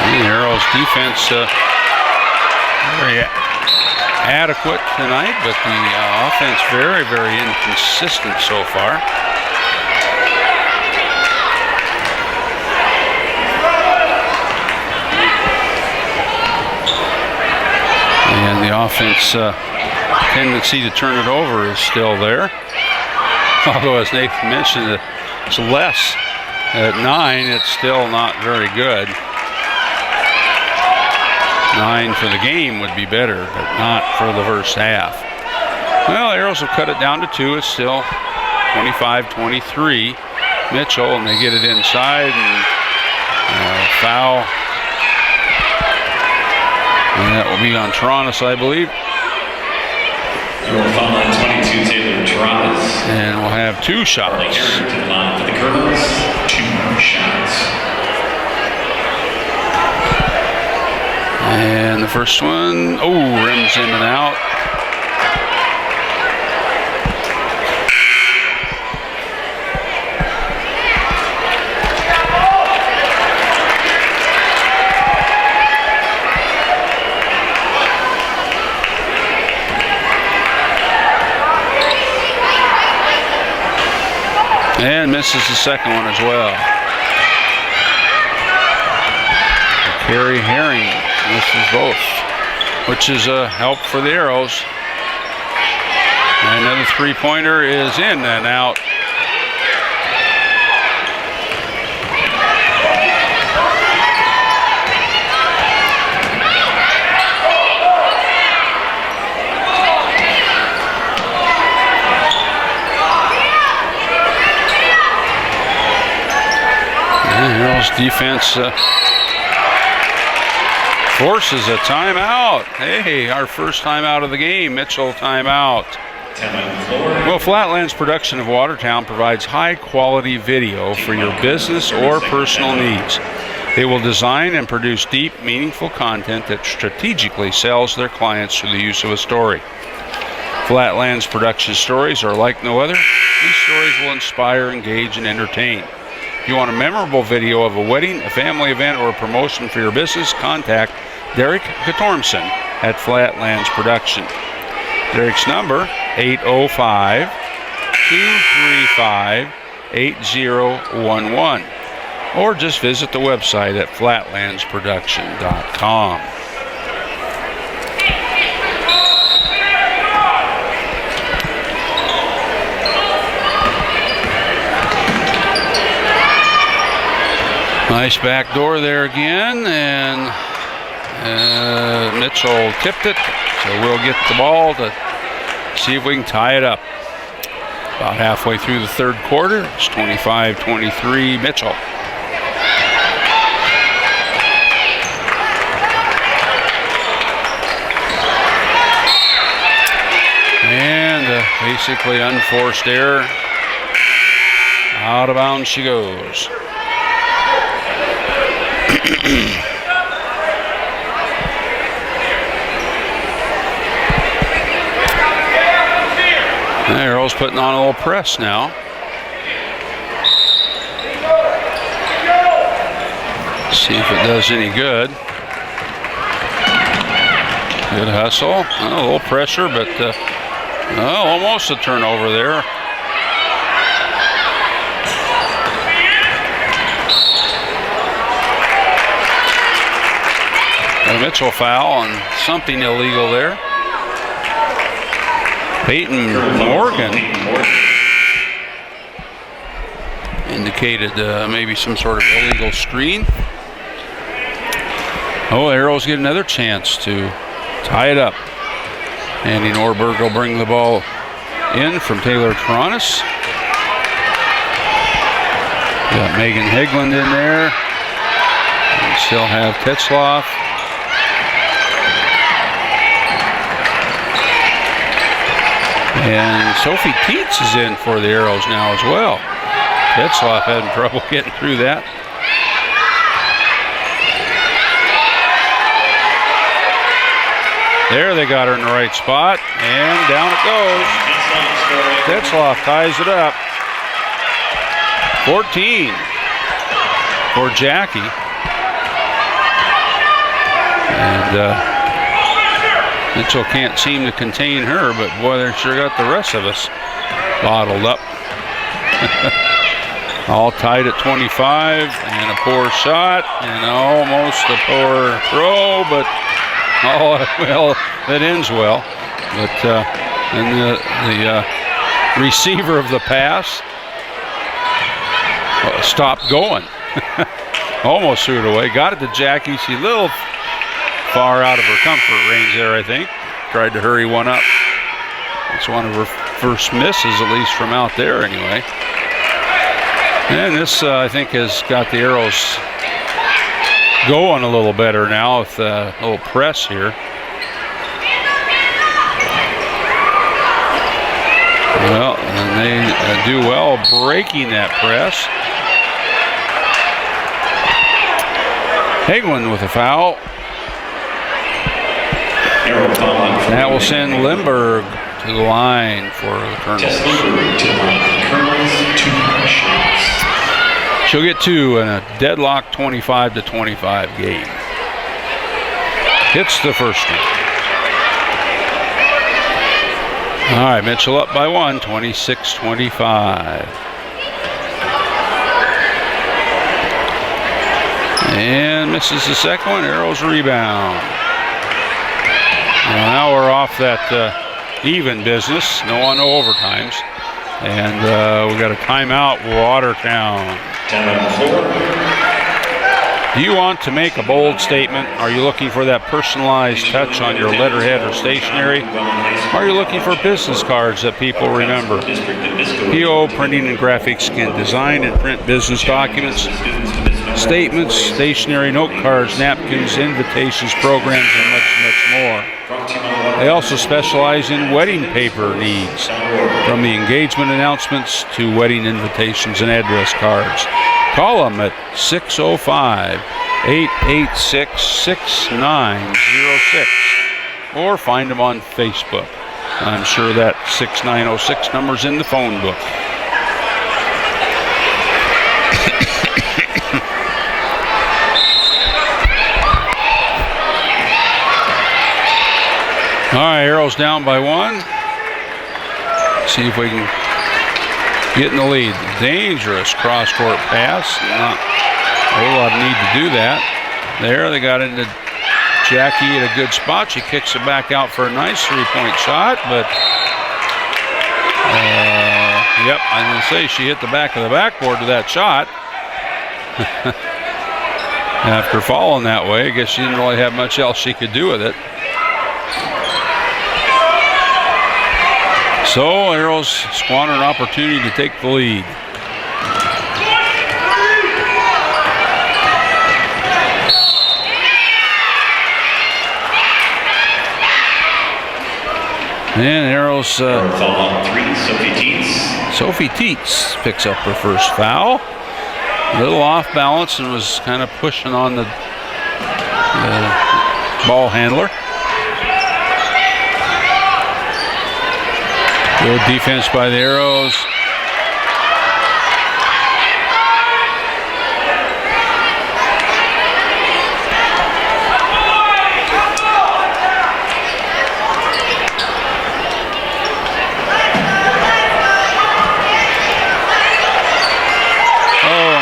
The Arrows defense very adequate tonight, but the offense very, very inconsistent so far. And the offense tendency to turn it over is still there. Although, as Nathan mentioned, it's less at 9. It's still not very good. 9 for the game would be better, but not for the first half. Well, Arrows will cut it down to 2. It's still 25-23. Mitchell, and they get it inside, and foul. And that will be on Torontis, I believe. Foul line 22, Taylor Torontis. And we'll have 2 shots. To the line for the Colonels, 2 shots. And the first one, rims in and out. And misses the second one as well. Carrie Herring misses both. which is a help for the Arrows. And another three-pointer is in and out. Arrows defense forces a timeout. Hey, our first timeout of the game. Mitchell timeout. Well, Flatlands Production of Watertown provides high-quality video for your business or personal needs. They will design and produce deep, meaningful content that strategically sells their clients through the use of a story. Flatlands Production stories are like no other. These stories will inspire, engage, and entertain. If you want a memorable video of a wedding, a family event, or a promotion for your business, contact Derek Gatormson at Flatlands Production. Derek's number, 805-235-8011. Or just visit the website at flatlandsproduction.com. Nice back door there again, and Mitchell tipped it, so we'll get the ball to see if we can tie it up. About halfway through the third quarter, it's 25-23 Mitchell. And basically unforced error. Out of bounds she goes. Arrow's putting on a little press now. See if it does any good. Good hustle. A little pressure, but almost a turnover there. A Mitchell foul and something illegal there. Peyton Morgan indicated maybe some sort of illegal screen. Oh, Arrows get another chance to tie it up. Andy Norberg will bring the ball in from Taylor Taranis. Got Megan Hegland in there. We still have Tetzloff. And Sophie Teets is in for the Arrows now as well. Tetzloff having trouble getting through that. There they got her in the right spot, and down it goes. Tetzloff ties it up. 14 for Jackie. And Mitchell can't seem to contain her, but boy, they sure got the rest of us bottled up. All tied at 25, and a poor shot, and almost a poor throw, but well, that ends well. But and the receiver of the pass stopped going. Almost threw it away. Got it to Jackie. She a little far out of her comfort range there, I think. Tried to hurry one up. It's one of her first misses, at least from out there anyway. And this, I think, has got the Arrows going a little better now with a little press here. Well, and they do well breaking that press. Hegland with a foul. That will send Lindbergh to the line for the Colonels. She'll get two in a deadlock 25-25 game. Hits the first one. All right, Mitchell up by one, 26-25. And misses the second one. Arrows rebound. Well, now we're off that even business. No on no overtimes. And we got a timeout, Watertown. Do you want to make a bold statement? Are you looking for that personalized touch on your letterhead or stationery? Are you looking for business cards that people remember? PO Printing and Graphics can design and print business documents, statements, stationery, note cards, napkins, invitations, programs, and much, much more. They also specialize in wedding paper needs, from the engagement announcements to wedding invitations and address cards. Call them at 605-886-6906 or find them on Facebook. I'm sure that 6906 number's in the phone book. All right, Arrows down by 1. See if we can get in the lead. Dangerous cross-court pass. Not a whole lot of need to do that. There, they got into Jackie at a good spot. She kicks it back out for a nice three-point shot, but yep, I'm going to say she hit the back of the backboard to that shot. After falling that way, I guess she didn't really have much else she could do with it. So, Arrows squander an opportunity to take the lead. And Arrows, Sophie Teets picks up her first foul. A little off balance and was kind of pushing on the ball handler. Good defense by the Arrows.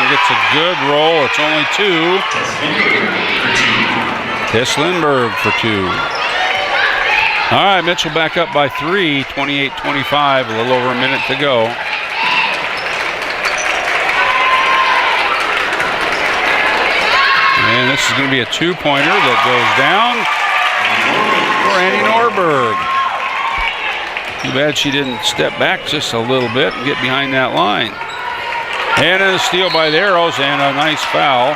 Gets a good roll. It's only 2. Tess Lindbergh for 2. All right, Mitchell back up by 3, 28-25, a little over a minute to go. And this is going to be a 2-pointer that goes down for Annie Norberg. Too bad she didn't step back just a little bit and get behind that line. And a steal by the Arrows and a nice foul.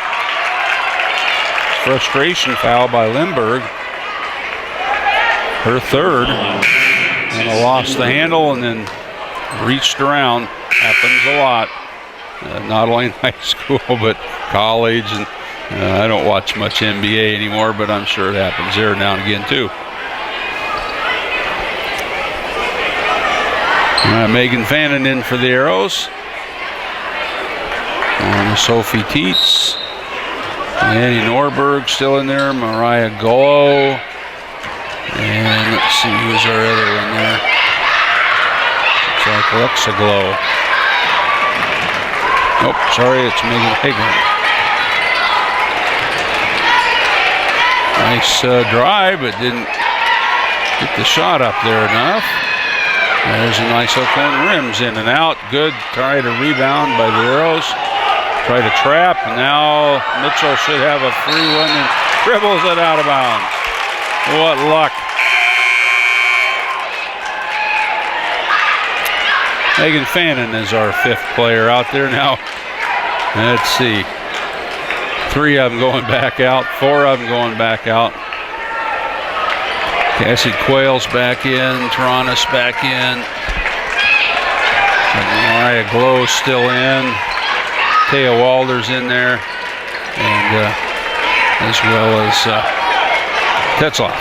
Frustration foul by Lindbergh. Her third. And lost the handle and then reached around. Happens a lot. Not only in high school but college. And I don't watch much NBA anymore, but I'm sure it happens there now and again too. Megan Fannin in for the Arrows. And Sophie Teets. Annie Norberg still in there. Mariah Glow. And let's see, who's our other one there? Looks like Alexa Glow. Nope, sorry, it's Megan Higgin. Nice drive, but didn't get the shot up there enough. There's a nice hook on rims, in and out. Good try to rebound by the Arrows. Try to trap, and now Mitchell should have a free one and dribbles it out of bounds. What luck. Megan Fannin is our 5th player out there now. Let's see. 3 of them going back out, 4 of them going back out. Cassie Quayle's back in, Taranis back in. Mariah Glow's still in. Taya Walder's in there, and as well as Tetzloff.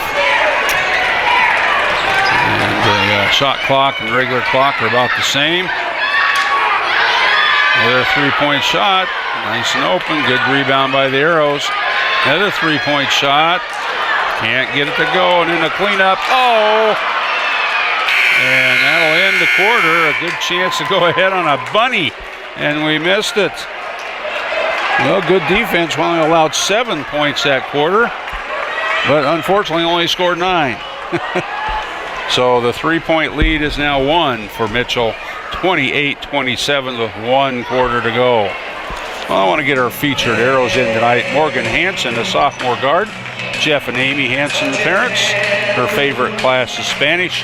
And the shot clock and regular clock are about the same. Another 3-point shot, nice and open. Good rebound by the Arrows. Another 3-point shot. Can't get it to go, and then a cleanup. Oh! And that'll end the quarter. A good chance to go ahead on a bunny, and we missed it. Well, good defense. We only allowed 7 points that quarter, but unfortunately only scored 9. So the 3-point lead is now won for Mitchell, 28-27 with 1 quarter to go. Well, I want to get our featured arrows in tonight. Morgan Hansen, a sophomore guard. Jeff and Amy Hansen, the parents. Her favorite class is Spanish.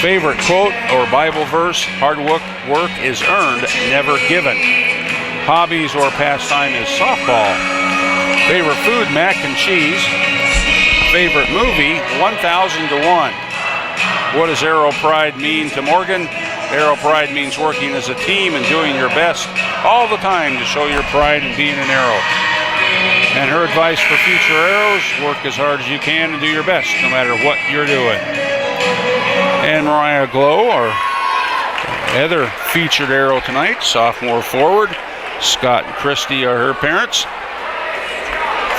Favorite quote or Bible verse, hard work is earned, never given. Hobbies or pastime is softball. Favorite food, mac and cheese. Favorite movie, 1000 to 1. What does Arrow Pride mean to Morgan? Arrow Pride means working as a team and doing your best all the time to show your pride in being an Arrow. And her advice for future Arrows, work as hard as you can and do your best no matter what you're doing. And Mariah Glow, our other featured Arrow tonight, sophomore forward. Scott and Christy are her parents.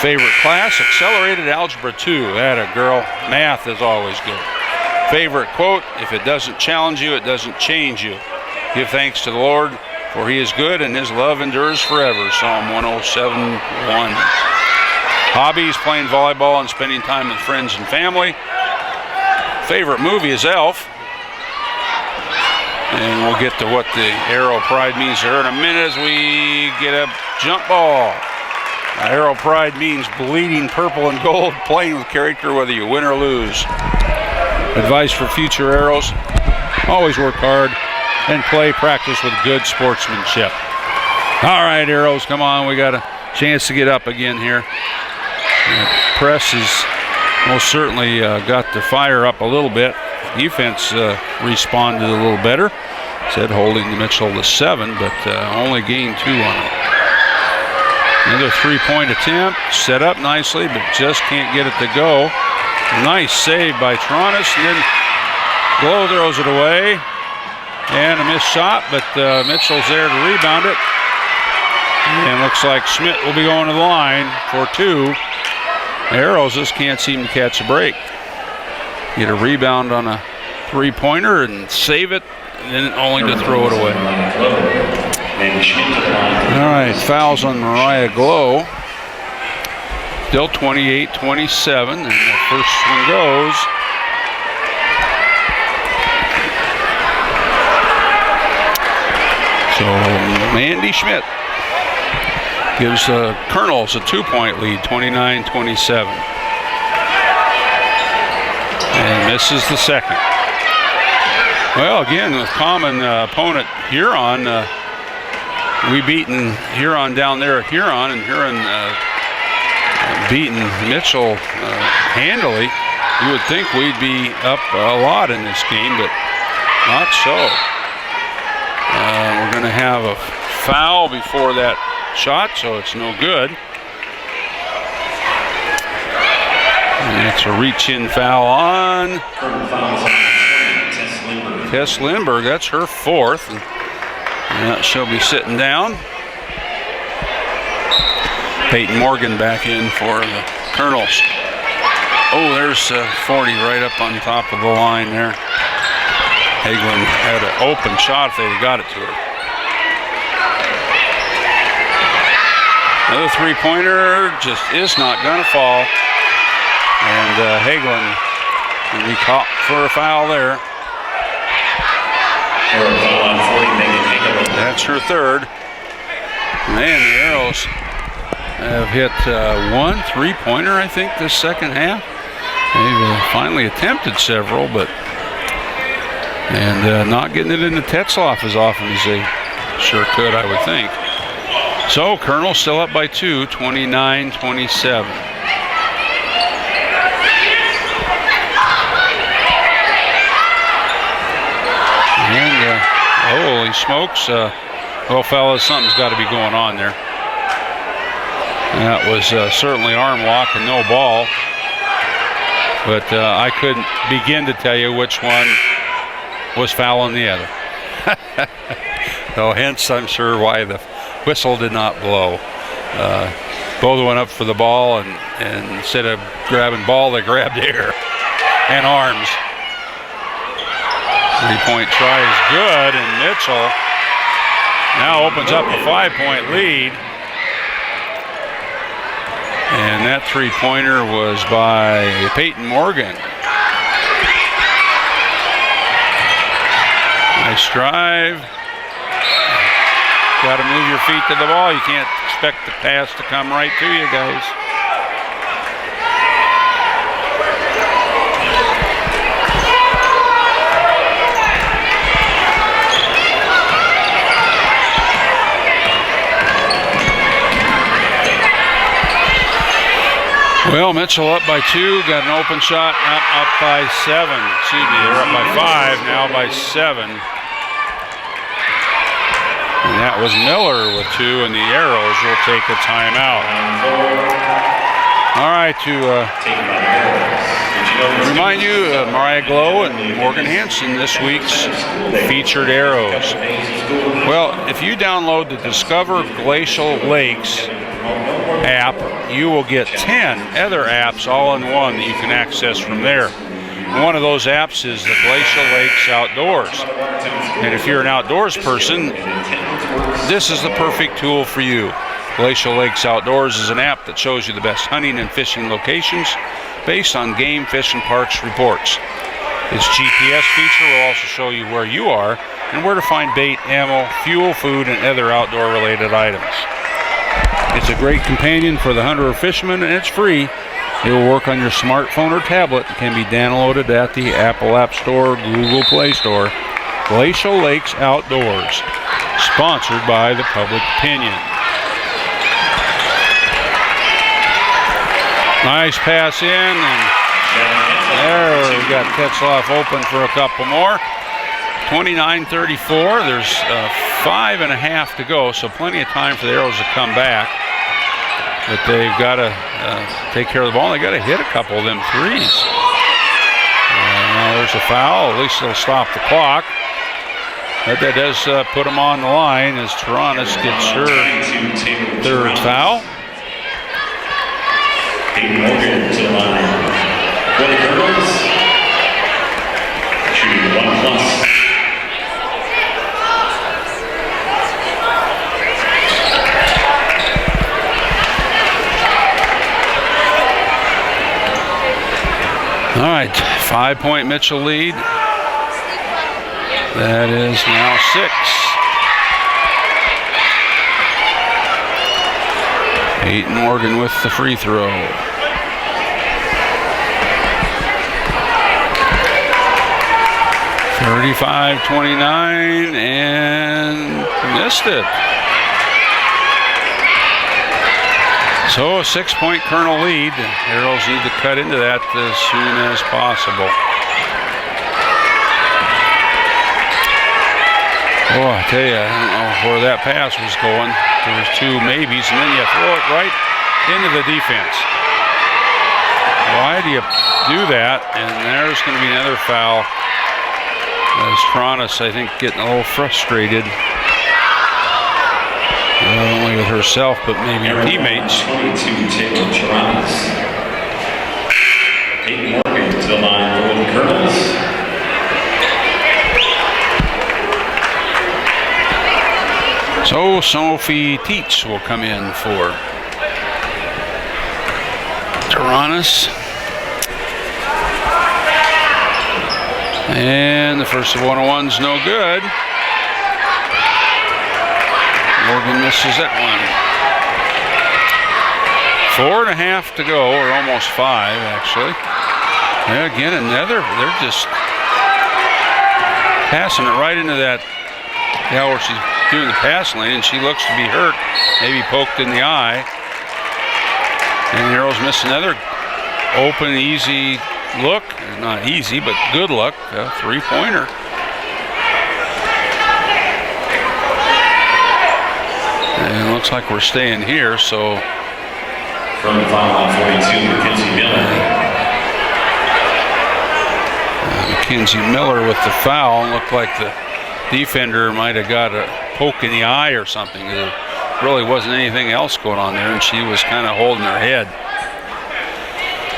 Favorite class, Accelerated Algebra 2. Atta girl, math is always good. Favorite quote, if it doesn't challenge you, it doesn't change you. Give thanks to the Lord, for he is good and his love endures forever. Psalm 107:1. Hobbies, playing volleyball and spending time with friends and family. Favorite movie is Elf. And we'll get to what the Arrow Pride means to her in a minute as we get a jump ball. Arrow Pride means bleeding purple and gold, playing with character whether you win or lose. Advice for future Arrows, always work hard and practice with good sportsmanship. All right, Arrows, come on, we got a chance to get up again here. Press has most certainly got the fire up a little bit. Defense responded a little better. Said holding Mitchell to 7, but only gained 2 on it. Another 3-point attempt, set up nicely, but just can't get it to go. Nice save by Tronis, and then Glow throws it away. And a missed shot, but Mitchell's there to rebound it. And looks like Schmidt will be going to the line for 2. Arrows just can't seem to catch a break. Get a rebound on a 3-pointer and save it, and then only to throw it away. All right, fouls on Mariah Glow. Still 28-27, and the first one goes. So Mandy Schmidt gives the Colonels a 2-point lead, 29-27. And misses the second. Well, again, with common opponent Huron, we beaten Huron down there at Huron, and Huron beaten Mitchell handily. You would think we'd be up a lot in this game, but not so. We're going to have a foul before that shot, so it's no good. And it's a reach-in foul on Tess Lindbergh. That's her 4th. And she'll be sitting down. Peyton Morgan back in for the Colonels. Oh, there's 40 right up on top of the line there. Hagelin had an open shot if they'd got it to her. Another 3-pointer just is not going to fall. And Hagelin will be caught for a foul there. That's her 3rd. Man, the Arrows have hit 1 3-pointer, I think, this second half. They've finally attempted several, but not getting it into Tetzlaff as often as they sure could, I would think. So Colonel still up by 2, 29-27. And holy smokes, well, fellas, something's got to be going on there. That was certainly arm lock and no ball. But I couldn't begin to tell you which one was fouling the other. So hence, I'm sure why the whistle did not blow. Both went up for the ball, and instead of grabbing ball, they grabbed air and arms. 3-point try is good, and Mitchell now opens up a 5-point lead. And that 3-pointer was by Peyton Morgan. Nice drive. Got to move your feet to the ball. You can't expect the pass to come right to you, guys. Well, Mitchell up by 2, got an open shot, up by 7. Excuse me, they're up by 5, now by 7. And that was Miller with 2, and the Arrows will take a timeout. All right, to remind you, Mariah Glow and Morgan Hansen, this week's featured Arrows. Well, if you download the Discover Glacial Lakes app, you will get 10 other apps all in one that you can access from there. One of those apps is the Glacial Lakes Outdoors. And if you're an outdoors person, this is the perfect tool for you. Glacial Lakes Outdoors is an app that shows you the best hunting and fishing locations based on Game Fish and Parks reports. Its GPS feature will also show you where you are and where to find bait, ammo, fuel, food, and other outdoor related items. It's a great companion for the hunter or fisherman, and it's free. It will work on your smartphone or tablet and can be downloaded at the Apple App Store, Google Play Store. Glacial Lakes Outdoors, sponsored by the Public Opinion. Nice pass in, and there we got Tetzloff open for a couple more. 29-34, there's 5.5 to go, so plenty of time for the Arrows to come back. But they've got to take care of the ball. They got to hit a couple of them threes. Now there's a foul. At least it'll stop the clock. But that does put them on the line as Taranis gets her third foul. Morgan to the line. For the Girls, shooting 1+. All right, 5-point Mitchell lead. That is now 6. Peyton Morgan with the free throw. (35-29) and missed it. So a 6-point Colonel lead. Arrows need to cut into that as soon as possible. Oh, I tell you, I don't know where that pass was going. There was 2 maybes, and then you throw it right into the defense. Why do you do that? And there's going to be another foul. As Taranis, I think, getting a little frustrated. Not only with herself, but maybe her teammates. 22, Taylor Taranis. Peyton Morgan to the line for the Colonels. So Sophie Teets will come in for Taranis. And the first of 101's no good. Morgan misses that one. 4.5 to go, or almost 5 actually. Yeah, again, they're just passing it right into that gal where she's doing the pass lane, and she looks to be hurt, maybe poked in the eye. And the Arrows miss another open, easy look. Not easy, but good look. A 3-pointer. And it looks like we're staying here, so. From the foul on 42, Mackenzie Miller. Mackenzie Miller with the foul. Looked like the defender might have got a poke in the eye or something. There really wasn't anything else going on there, and she was kind of holding her head.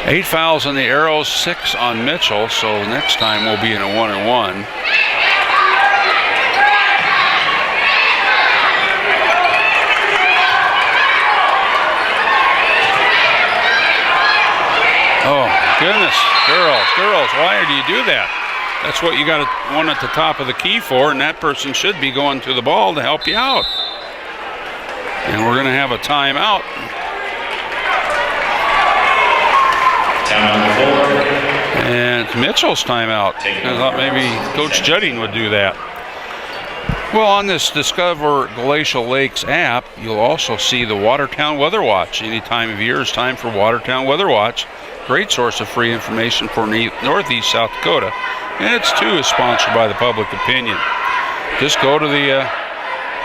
8 fouls on the Arrows, 6 on Mitchell, so next time we'll be in a 1-and-1. Oh, goodness. Girls, why do you do that? That's what you got one at the top of the key for, and that person should be going to the ball to help you out. And we're going to have a timeout. And it's Mitchell's timeout. I thought maybe Coach Judding would do that. Well, on this Discover Glacial Lakes app, you'll also see the Watertown Weather Watch. Any time of year is time for Watertown Weather Watch. Great source of free information for Northeast South Dakota. And it's too is sponsored by the Public Opinion. Just go to the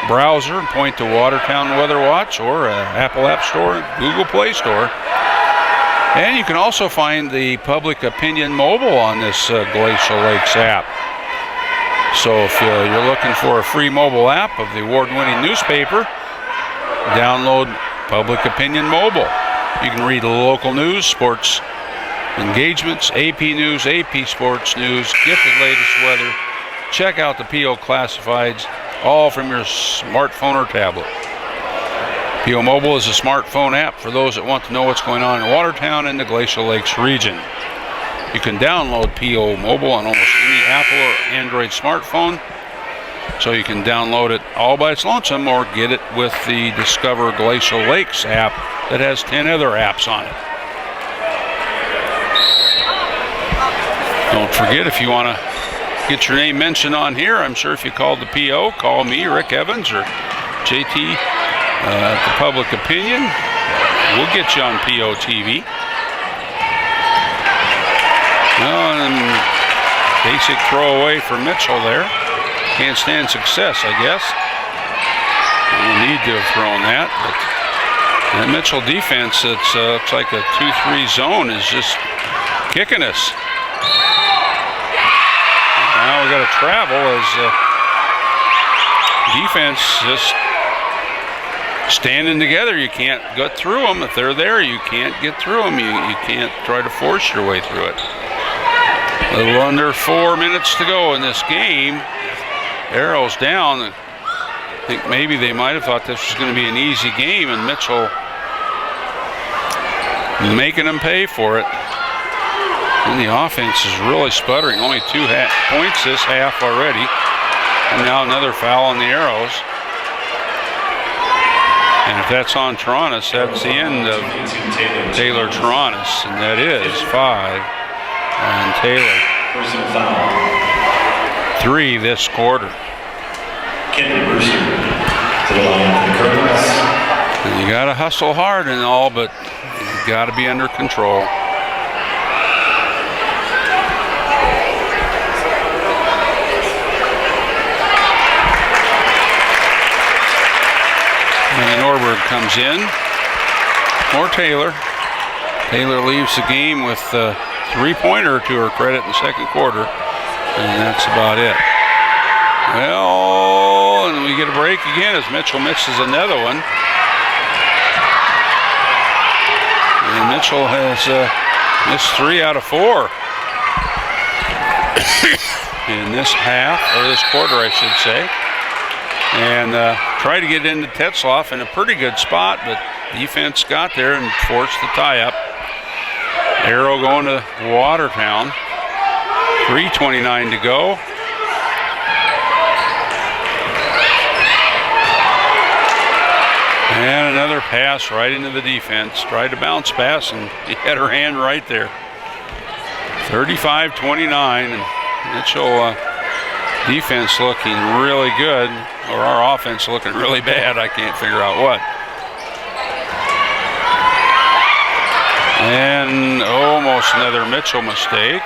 browser and point to Watertown Weather Watch or Apple App Store, Google Play Store. And you can also find the Public Opinion mobile on this Glacial Lakes app. So if you're looking for a free mobile app of the award-winning newspaper, download Public Opinion Mobile. You can read the local news, sports engagements, AP News, AP Sports News, get the latest weather, check out the PO Classifieds, all from your smartphone or tablet. PO Mobile is a smartphone app for those that want to know what's going on in Watertown and the Glacial Lakes region. You can download PO Mobile on almost any Apple or Android smartphone. So you can download it all by its lonesome or get it with the Discover Glacial Lakes app that has 10 other apps on it. Don't forget, if you want to get your name mentioned on here, I'm sure if you called the PO, call me, Rick Evans, or JT at the Public Opinion, we'll get you on PO TV. And basic throwaway for Mitchell there. Can't stand success, I guess. No need to have thrown that, but that Mitchell defense, it's looks like a 2-3 zone is just kicking us. Now we got to travel as defense just standing together. You can't get through them. If they're there, you can't get through them. You can't try to force your way through it. A little under 4 minutes to go in this game. Arrows down. I think maybe they might have thought this was going to be an easy game, and Mitchell making them pay for it. And the offense is really sputtering. Only 2 points this half already. And now another foul on the Arrows. And if that's on Torontis, that's the end of Taylor Torontis. And that is 5 on Taylor. 3 this quarter. And you got to hustle hard and all, but you got to be under control. And Norberg comes in. More Taylor. Taylor leaves the game with a 3-pointer to her credit in the second quarter. And that's about it. Well, and we get a break again as Mitchell misses another one. And Mitchell has missed 3 out of 4 in this half, or this quarter, I should say. And tried to get into Tetzloff in a pretty good spot, but defense got there and forced the tie-up. Arrow going to Watertown. 3:29 to go. And another pass right into the defense. Tried to bounce pass, and he had her hand right there. 35-29, and Mitchell defense looking really good, or our offense looking really bad. I can't figure out what. And almost another Mitchell mistake.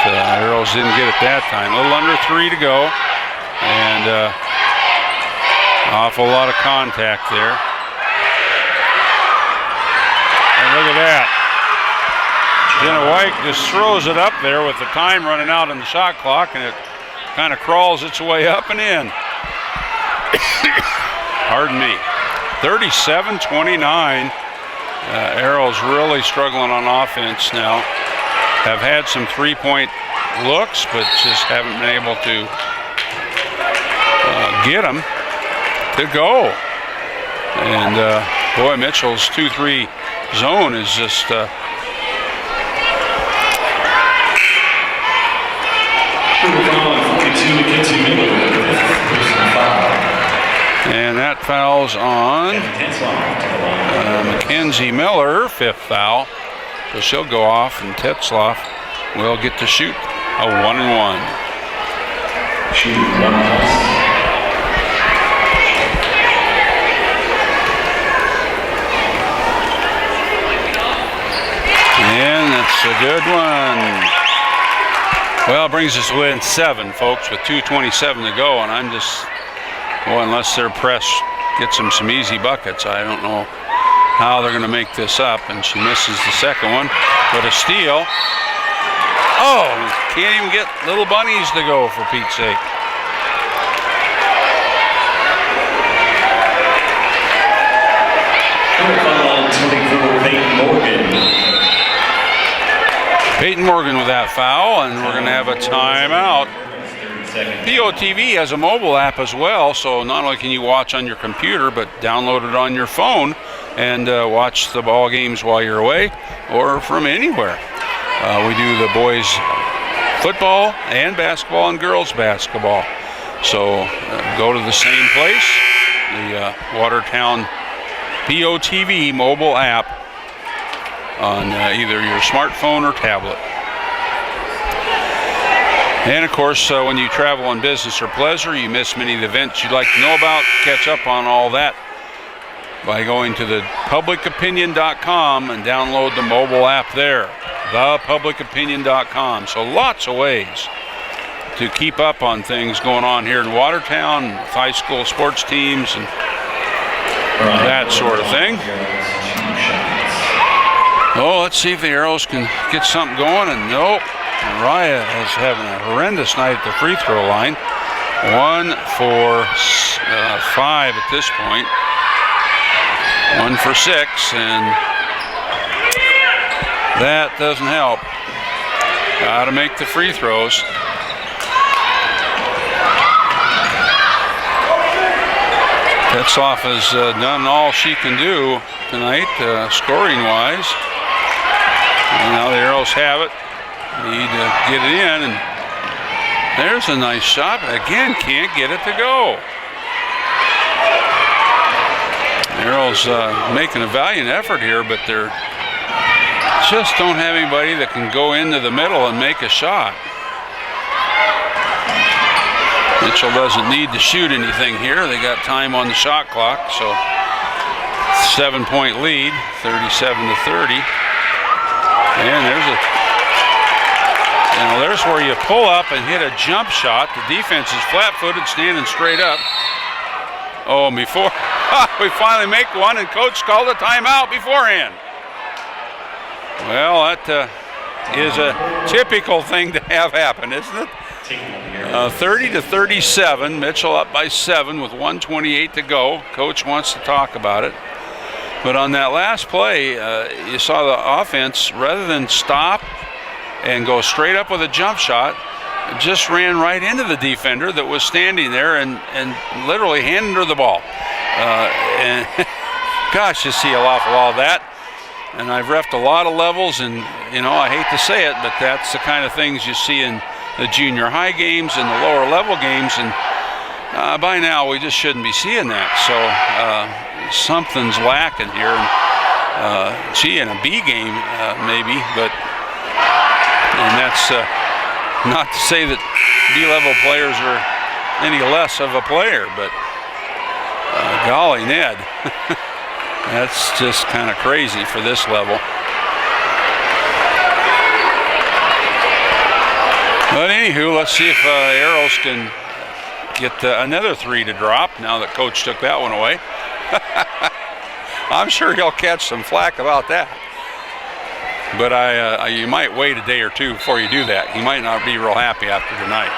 The Arrows didn't get it that time. A little under 3 to go. And awful lot of contact there. And look at that. Jenna White just throws it up there with the time running out on the shot clock, and it kind of crawls its way up and in. Pardon me. 37-29. Arrows really struggling on offense now. Have had some 3-point looks, but just haven't been able to get them to go. And boy, Mitchell's 2-3 zone is just And that foul's on Mackenzie Miller, 5th foul. So she'll go off, and Tetzloff will get to shoot a 1-and-1. And that's a good one. Well, it brings us within 7, folks, with 2:27 to go, and I'm just, well, unless their press gets them some easy buckets, I don't know how they're going to make this up. And she misses the second one, but a steal. Oh, can't even get little bunnies to go, for Pete's sake. Peyton Morgan with that foul, and we're going to have a timeout. POTV has a mobile app as well, so not only can you watch on your computer, but download it on your phone and watch the ball games while you're away or from anywhere. We do the boys football and basketball and girls basketball. So go to the same place, the Watertown POTV mobile app on either your smartphone or tablet. And of course, when you travel on business or pleasure, you miss many of the events you'd like to know about. Catch up on all that by going to the publicopinion.com and download the mobile app there, thepublicopinion.com. So lots of ways to keep up on things going on here in Watertown, with high school sports teams and that sort of thing. Oh, let's see if the Arrows can get something going, and nope. Raya is having a horrendous night at the free throw line. 1 for 5 at this point. 1 for 6, and that doesn't help. Got to make the free throws. Tetzloff has done all she can do tonight, scoring-wise. And now the Arrows have it. Need to get it in, and there's a nice shot. Again, can't get it to go. Arrows making a valiant effort here, but they're just don't have anybody that can go into the middle and make a shot. Mitchell doesn't need to shoot anything here. They got time on the shot clock, so 7-point lead, 37-30. And there's where you pull up and hit a jump shot. The defense is flat-footed, standing straight up. Oh, and before we finally make one, and coach called a timeout beforehand. Well, that is a typical thing to have happen, isn't it? 30-37, Mitchell up by 7 with 1:28 to go. Coach wants to talk about it. But on that last play, you saw the offense, rather than stop and go straight up with a jump shot, just ran right into the defender that was standing there and literally handed her the ball. And gosh, you see an awful lot of that. And I've reffed a lot of levels, and I hate to say it, but that's the kind of things you see in the junior high games and the lower level games, and by now we just shouldn't be seeing that. So something's lacking here. In a B game maybe, but. And that's not to say that B-level players are any less of a player, but golly, Ned, that's just kind of crazy for this level. But anywho, let's see if Arrows can get another 3 to drop now that coach took that one away. I'm sure he'll catch some flack about that. But you might wait a day or two before you do that. He might not be real happy after tonight.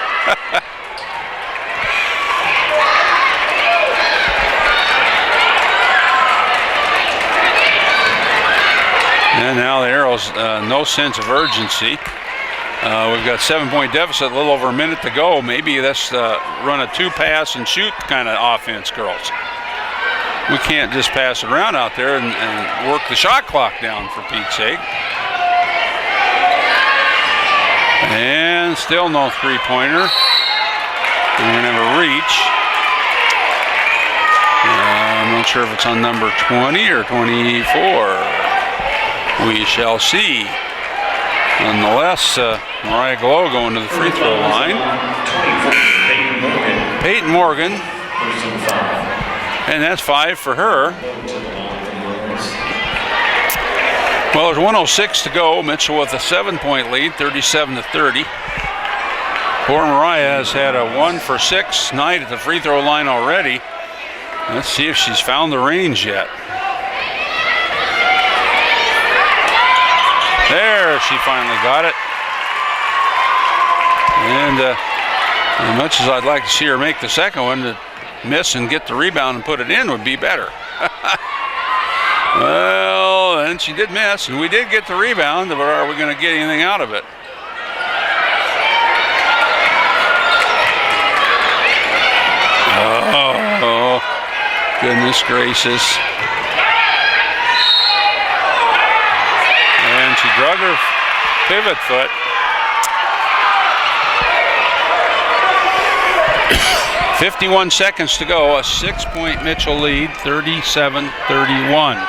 And now the Arrows, no sense of urgency. We've got 7-point deficit, a little over a minute to go. Maybe let's run a 2-pass and shoot kind of offense, girls. We can't just pass it around out there and work the shot clock down, for Pete's sake. And still no 3-pointer. We're going to have a reach. I'm not sure if it's on number 20 or 24. We shall see. Nonetheless, Mariah Glow going to the free throw line. Peyton Morgan. And that's 5 for her. Well, there's 1:06 to go. Mitchell with a 7-point lead, 37-30. Poor Mariah has had a 1 for 6 night at the free throw line already. Let's see if she's found the range yet. There, she finally got it. And as much as I'd like to see her make the second one, to miss and get the rebound and put it in would be better. Well, and she did miss, and we did get the rebound, but are we going to get anything out of it? Oh, goodness gracious. And she drug her pivot foot. .51 seconds to go, a 6-point Mitchell lead, 37-31.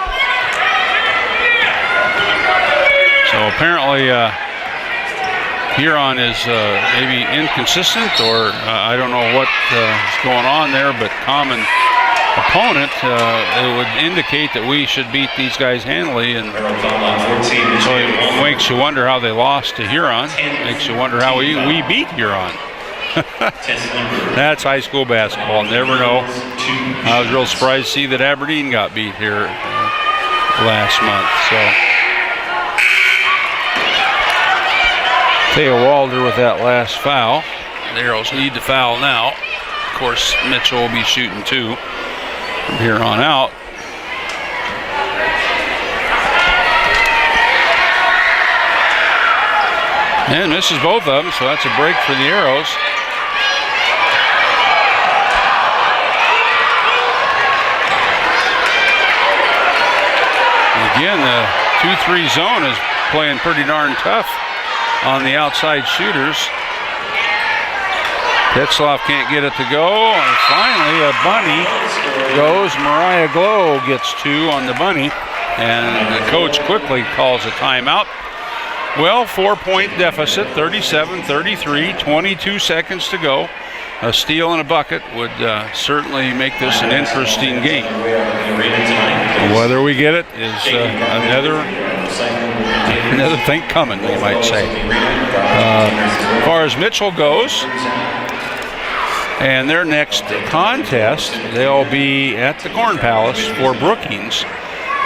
So apparently Huron is maybe inconsistent, or I don't know what is going on there, but common opponent, it would indicate that we should beat these guys handily, and so it makes you wonder how they lost to Huron. Makes you wonder how we beat Huron. That's high school basketball. Never know. I was real surprised to see that Aberdeen got beat here last month. So Thea Walder with that last foul. The Arrows need to foul now. Of course, Mitchell will be shooting 2 from here on out. And misses both of them, so that's a break for the Arrows. Again, the 2-3 zone is playing pretty darn tough on the outside shooters. Tetzloff can't get it to go, and finally a bunny goes. Mariah Glow gets 2 on the bunny, and the coach quickly calls a timeout. Well, 4-point deficit, 37-33, 22 seconds to go. A steal and a bucket would certainly make this an interesting game. Whether we get it is another thing coming, we might say. As far as Mitchell goes, and their next contest, they'll be at the Corn Palace for Brookings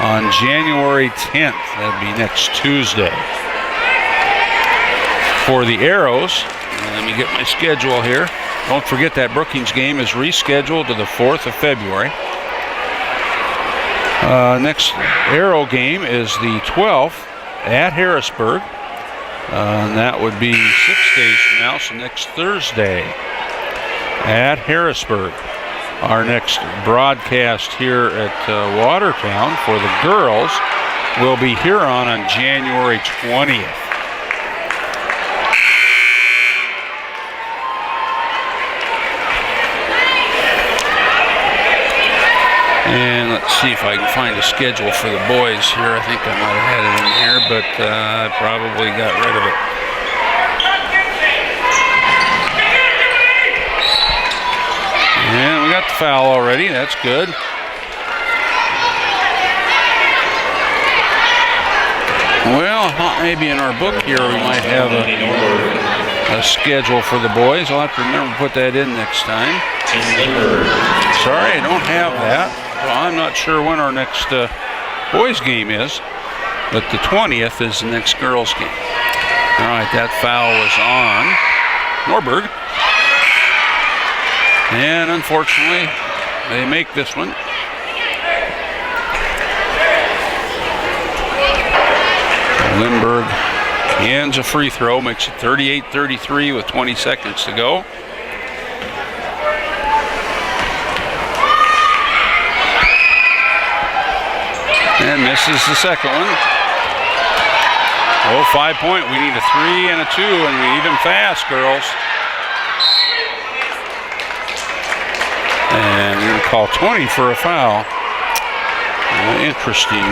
on January 10th. That'll be next Tuesday. For the Arrows, let me get my schedule here. Don't forget that Brookings game is rescheduled to the 4th of February. Next Arrow game is the 12th at Harrisburg. And that would be 6 days from now, so next Thursday at Harrisburg. Our next broadcast here at Watertown for the girls will be Huron on January 20th. And let's see if I can find a schedule for the boys here. I think I might have had it in here, but I probably got rid of it. And we got the foul already. That's good. Well, maybe in our book here we might have a schedule for the boys. I'll have to remember to put that in next time. Sorry, I don't have that. Well, I'm not sure when our next boys game is, but the 20th is the next girls game. All right, that foul was on Norberg. And unfortunately, they make this one. Lindbergh cans a free throw, makes it 38-33 with 20 seconds to go. And misses the second one. Oh, 5-point. We need a 3 and a 2, and we need them fast, girls. And we call 20 for a foul. Interesting.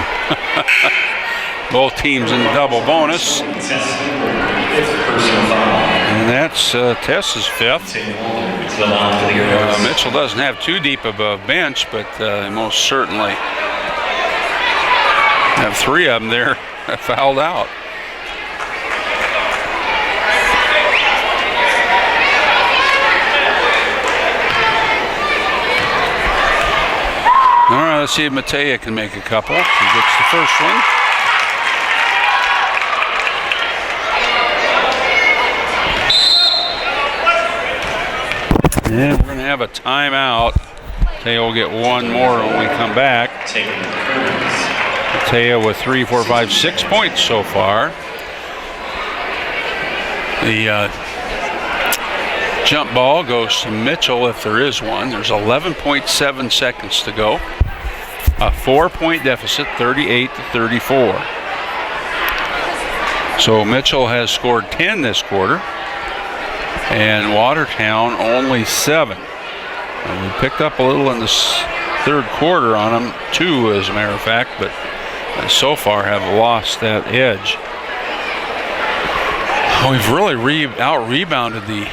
Both teams in double bonus. And that's Tess's fifth. Mitchell doesn't have too deep of a bench, but most certainly have three of them there fouled out. All right, let's see if Matea can make a couple. He gets the first one. And we're going to have a timeout. Matea will get one more when we come back. Matea with 3, 4, 5, 6 points so far. The jump ball goes to Mitchell if there is one. There's 11.7 seconds to go. A 4-point deficit, 38-34. So Mitchell has scored 10 this quarter, and Watertown only 7. And we picked up a little in this third quarter on them, 2 as a matter of fact, but so far have lost that edge. We've really out-rebounded the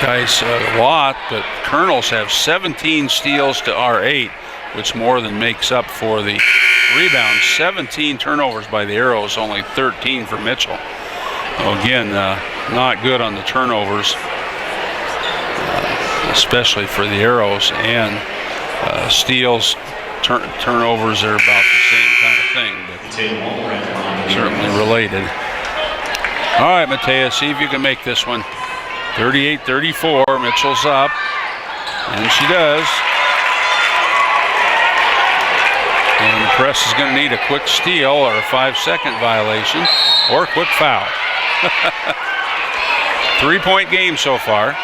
guys a lot, but Colonels have 17 steals to our 8, which more than makes up for the rebounds. 17 turnovers by the Arrows, only 13 for Mitchell. Again, not good on the turnovers, especially for the Arrows, and steals, turnovers are about the same kind of thing, but certainly related. All right, Matea, see if you can make this one. 38-34, Mitchell's up, and she does. And the press is going to need a quick steal or a 5-second violation or a quick foul. 3-point game so far.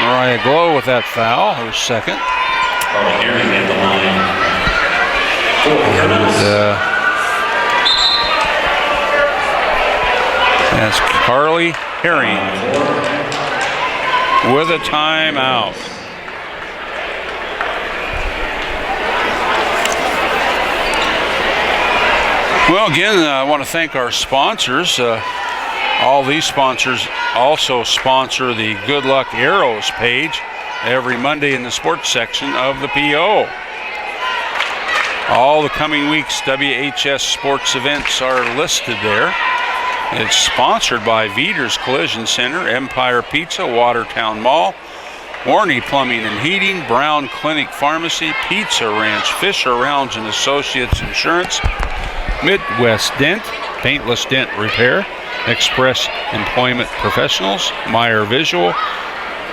Mariah Glow with that foul, her second. That's Carly Herring with a timeout. Well, again, I want to thank our sponsors. All these sponsors also sponsor the Good Luck Arrows page every Monday in the sports section of the PO. All the coming week's WHS sports events are listed there. It's sponsored by Veter's Collision Center, Empire Pizza, Watertown Mall, Warney Plumbing and Heating, Brown Clinic Pharmacy, Pizza Ranch, Fisher Rounds and Associates Insurance, Midwest Dent, Paintless Dent Repair, Express Employment Professionals, Meyer Visual,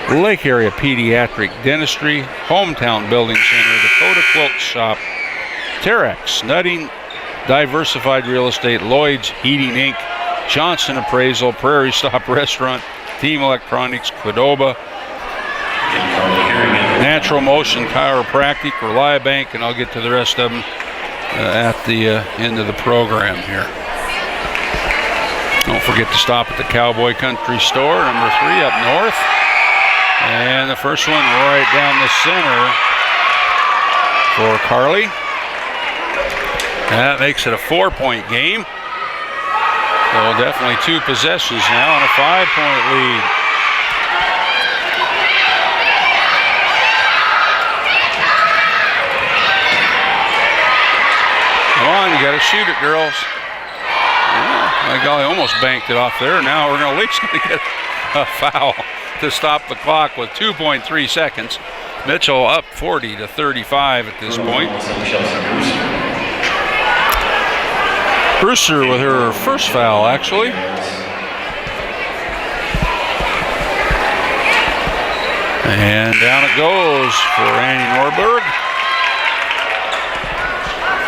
Lake Area Pediatric Dentistry, Hometown Building Center, Dakota Quilt Shop, Terex, Nutting, Diversified Real Estate, Lloyd's Heating Inc., Johnson Appraisal, Prairie Stop Restaurant, Team Electronics, Qdoba, Natural Motion Chiropractic, Reliabank, and I'll get to the rest of them at the end of the program here. Don't forget to stop at the Cowboy Country Store, number 3 up north. And the first one right down the center for Carly. That makes it a 4-point game. So definitely 2 possessions now and a 5-point lead. Come on, you got to shoot it, girls. My golly, almost banked it off there. Now we're at least going to get a foul to stop the clock with 2.3 seconds. Mitchell up 40-35 at this point. Brewster with her first foul, actually. And down it goes for Annie Norberg.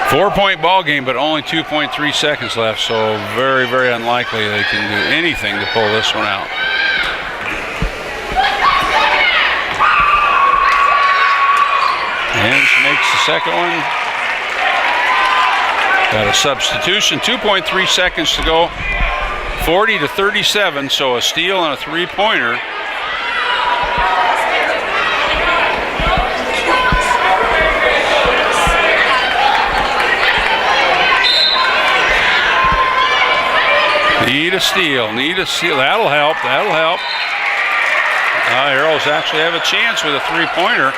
4-point ball game, but only 2.3 seconds left, so very, very unlikely they can do anything to pull this one out. And she makes the second one. Got a substitution, 2.3 seconds to go. 40-37, so a steal and a three-pointer. Need a steal. That'll help. Arrows actually have a chance with a three-pointer.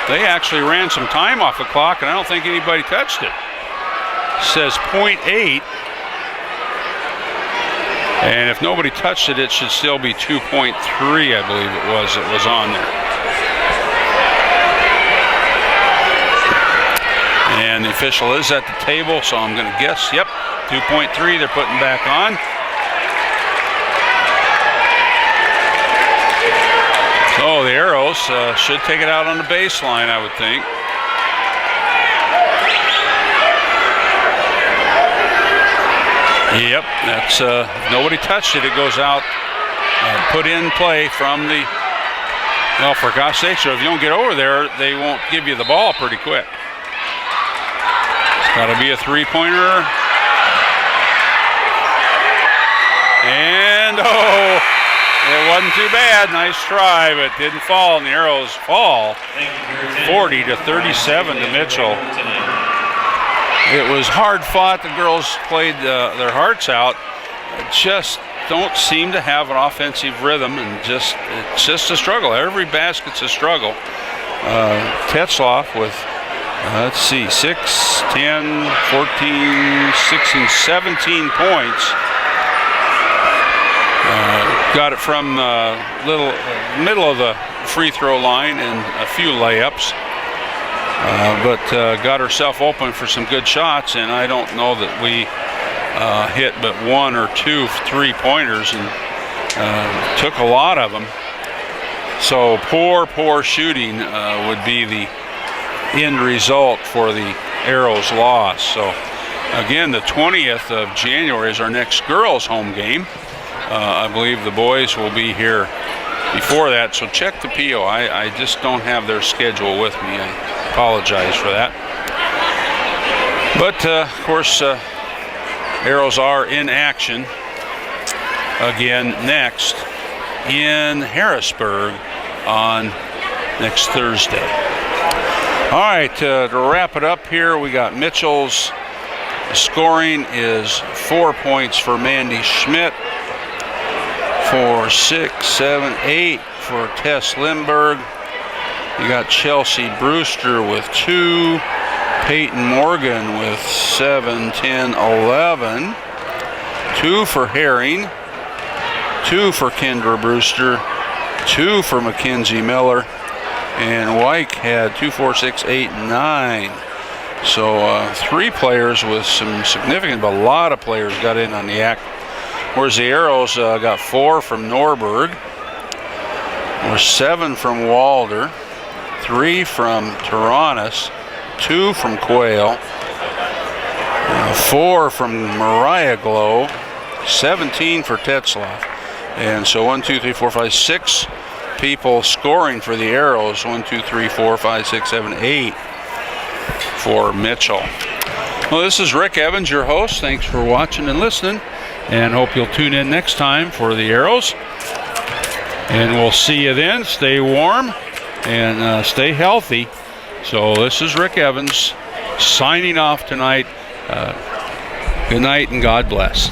They actually ran some time off the clock, and I don't think anybody touched it. Says .8. And if nobody touched it, it should still be 2.3, I believe it was on there. And the official is at the table, so I'm going to guess, yep, 2.3 they're putting back on. So the Arrows should take it out on the baseline, I would think. Yep, that's nobody touched it. It goes out, put in play from the. Well, for gosh sake, so if you don't get over there, they won't give you the ball pretty quick. It's got to be a three-pointer. And it wasn't too bad. Nice try, but didn't fall. And the Arrows fall 40-37 to Mitchell. It was hard fought. The girls played their hearts out. Just don't seem to have an offensive rhythm, and it's just a struggle. Every basket's a struggle. Tetzlaff with, let's see, 6, 10, 14, 16, 17 points. Got it from middle of the free throw line and a few layups. But got herself open for some good shots, and I don't know that we hit but 1 or 2 3-pointers, and took a lot of them. So poor shooting would be the end result for the Arrows' loss. So again, the 20th of January is our next girls' home game. I believe the boys will be here before that, so check the PO. I just don't have their schedule with me. I apologize for that. But of course, Arrows are in action again next in Harrisburg on next Thursday. All right, to wrap it up here, we got Mitchell's scoring is 4 points for Mandy Schmidt, for 6, 7, 8 for Tess Lindberg. You got Chelsea Brewster with 2, Peyton Morgan with 7, 10, 11, 2 for Herring, 2 for Kendra Brewster, 2 for Mackenzie Miller, and Wyke had 2, 4, 6, 8, 9. So 3 players with some significant, but a lot of players got in on the act. Whereas the Arrows got 4 from Norberg, or 7 from Walder, 3 from Taranis, 2 from Quail, 4 from Mariah Glow, 17 for Tetzlaff. And so 1, 2, 3, 4, 5, 6 people scoring for the Arrows. 1, 2, 3, 4, 5, 6, 7, 8 for Mitchell. Well, this is Rick Evans, your host. Thanks for watching and listening, and hope you'll tune in next time for the Arrows. And we'll see you then. Stay warm and stay healthy. So this is Rick Evans signing off tonight. Good night and God bless.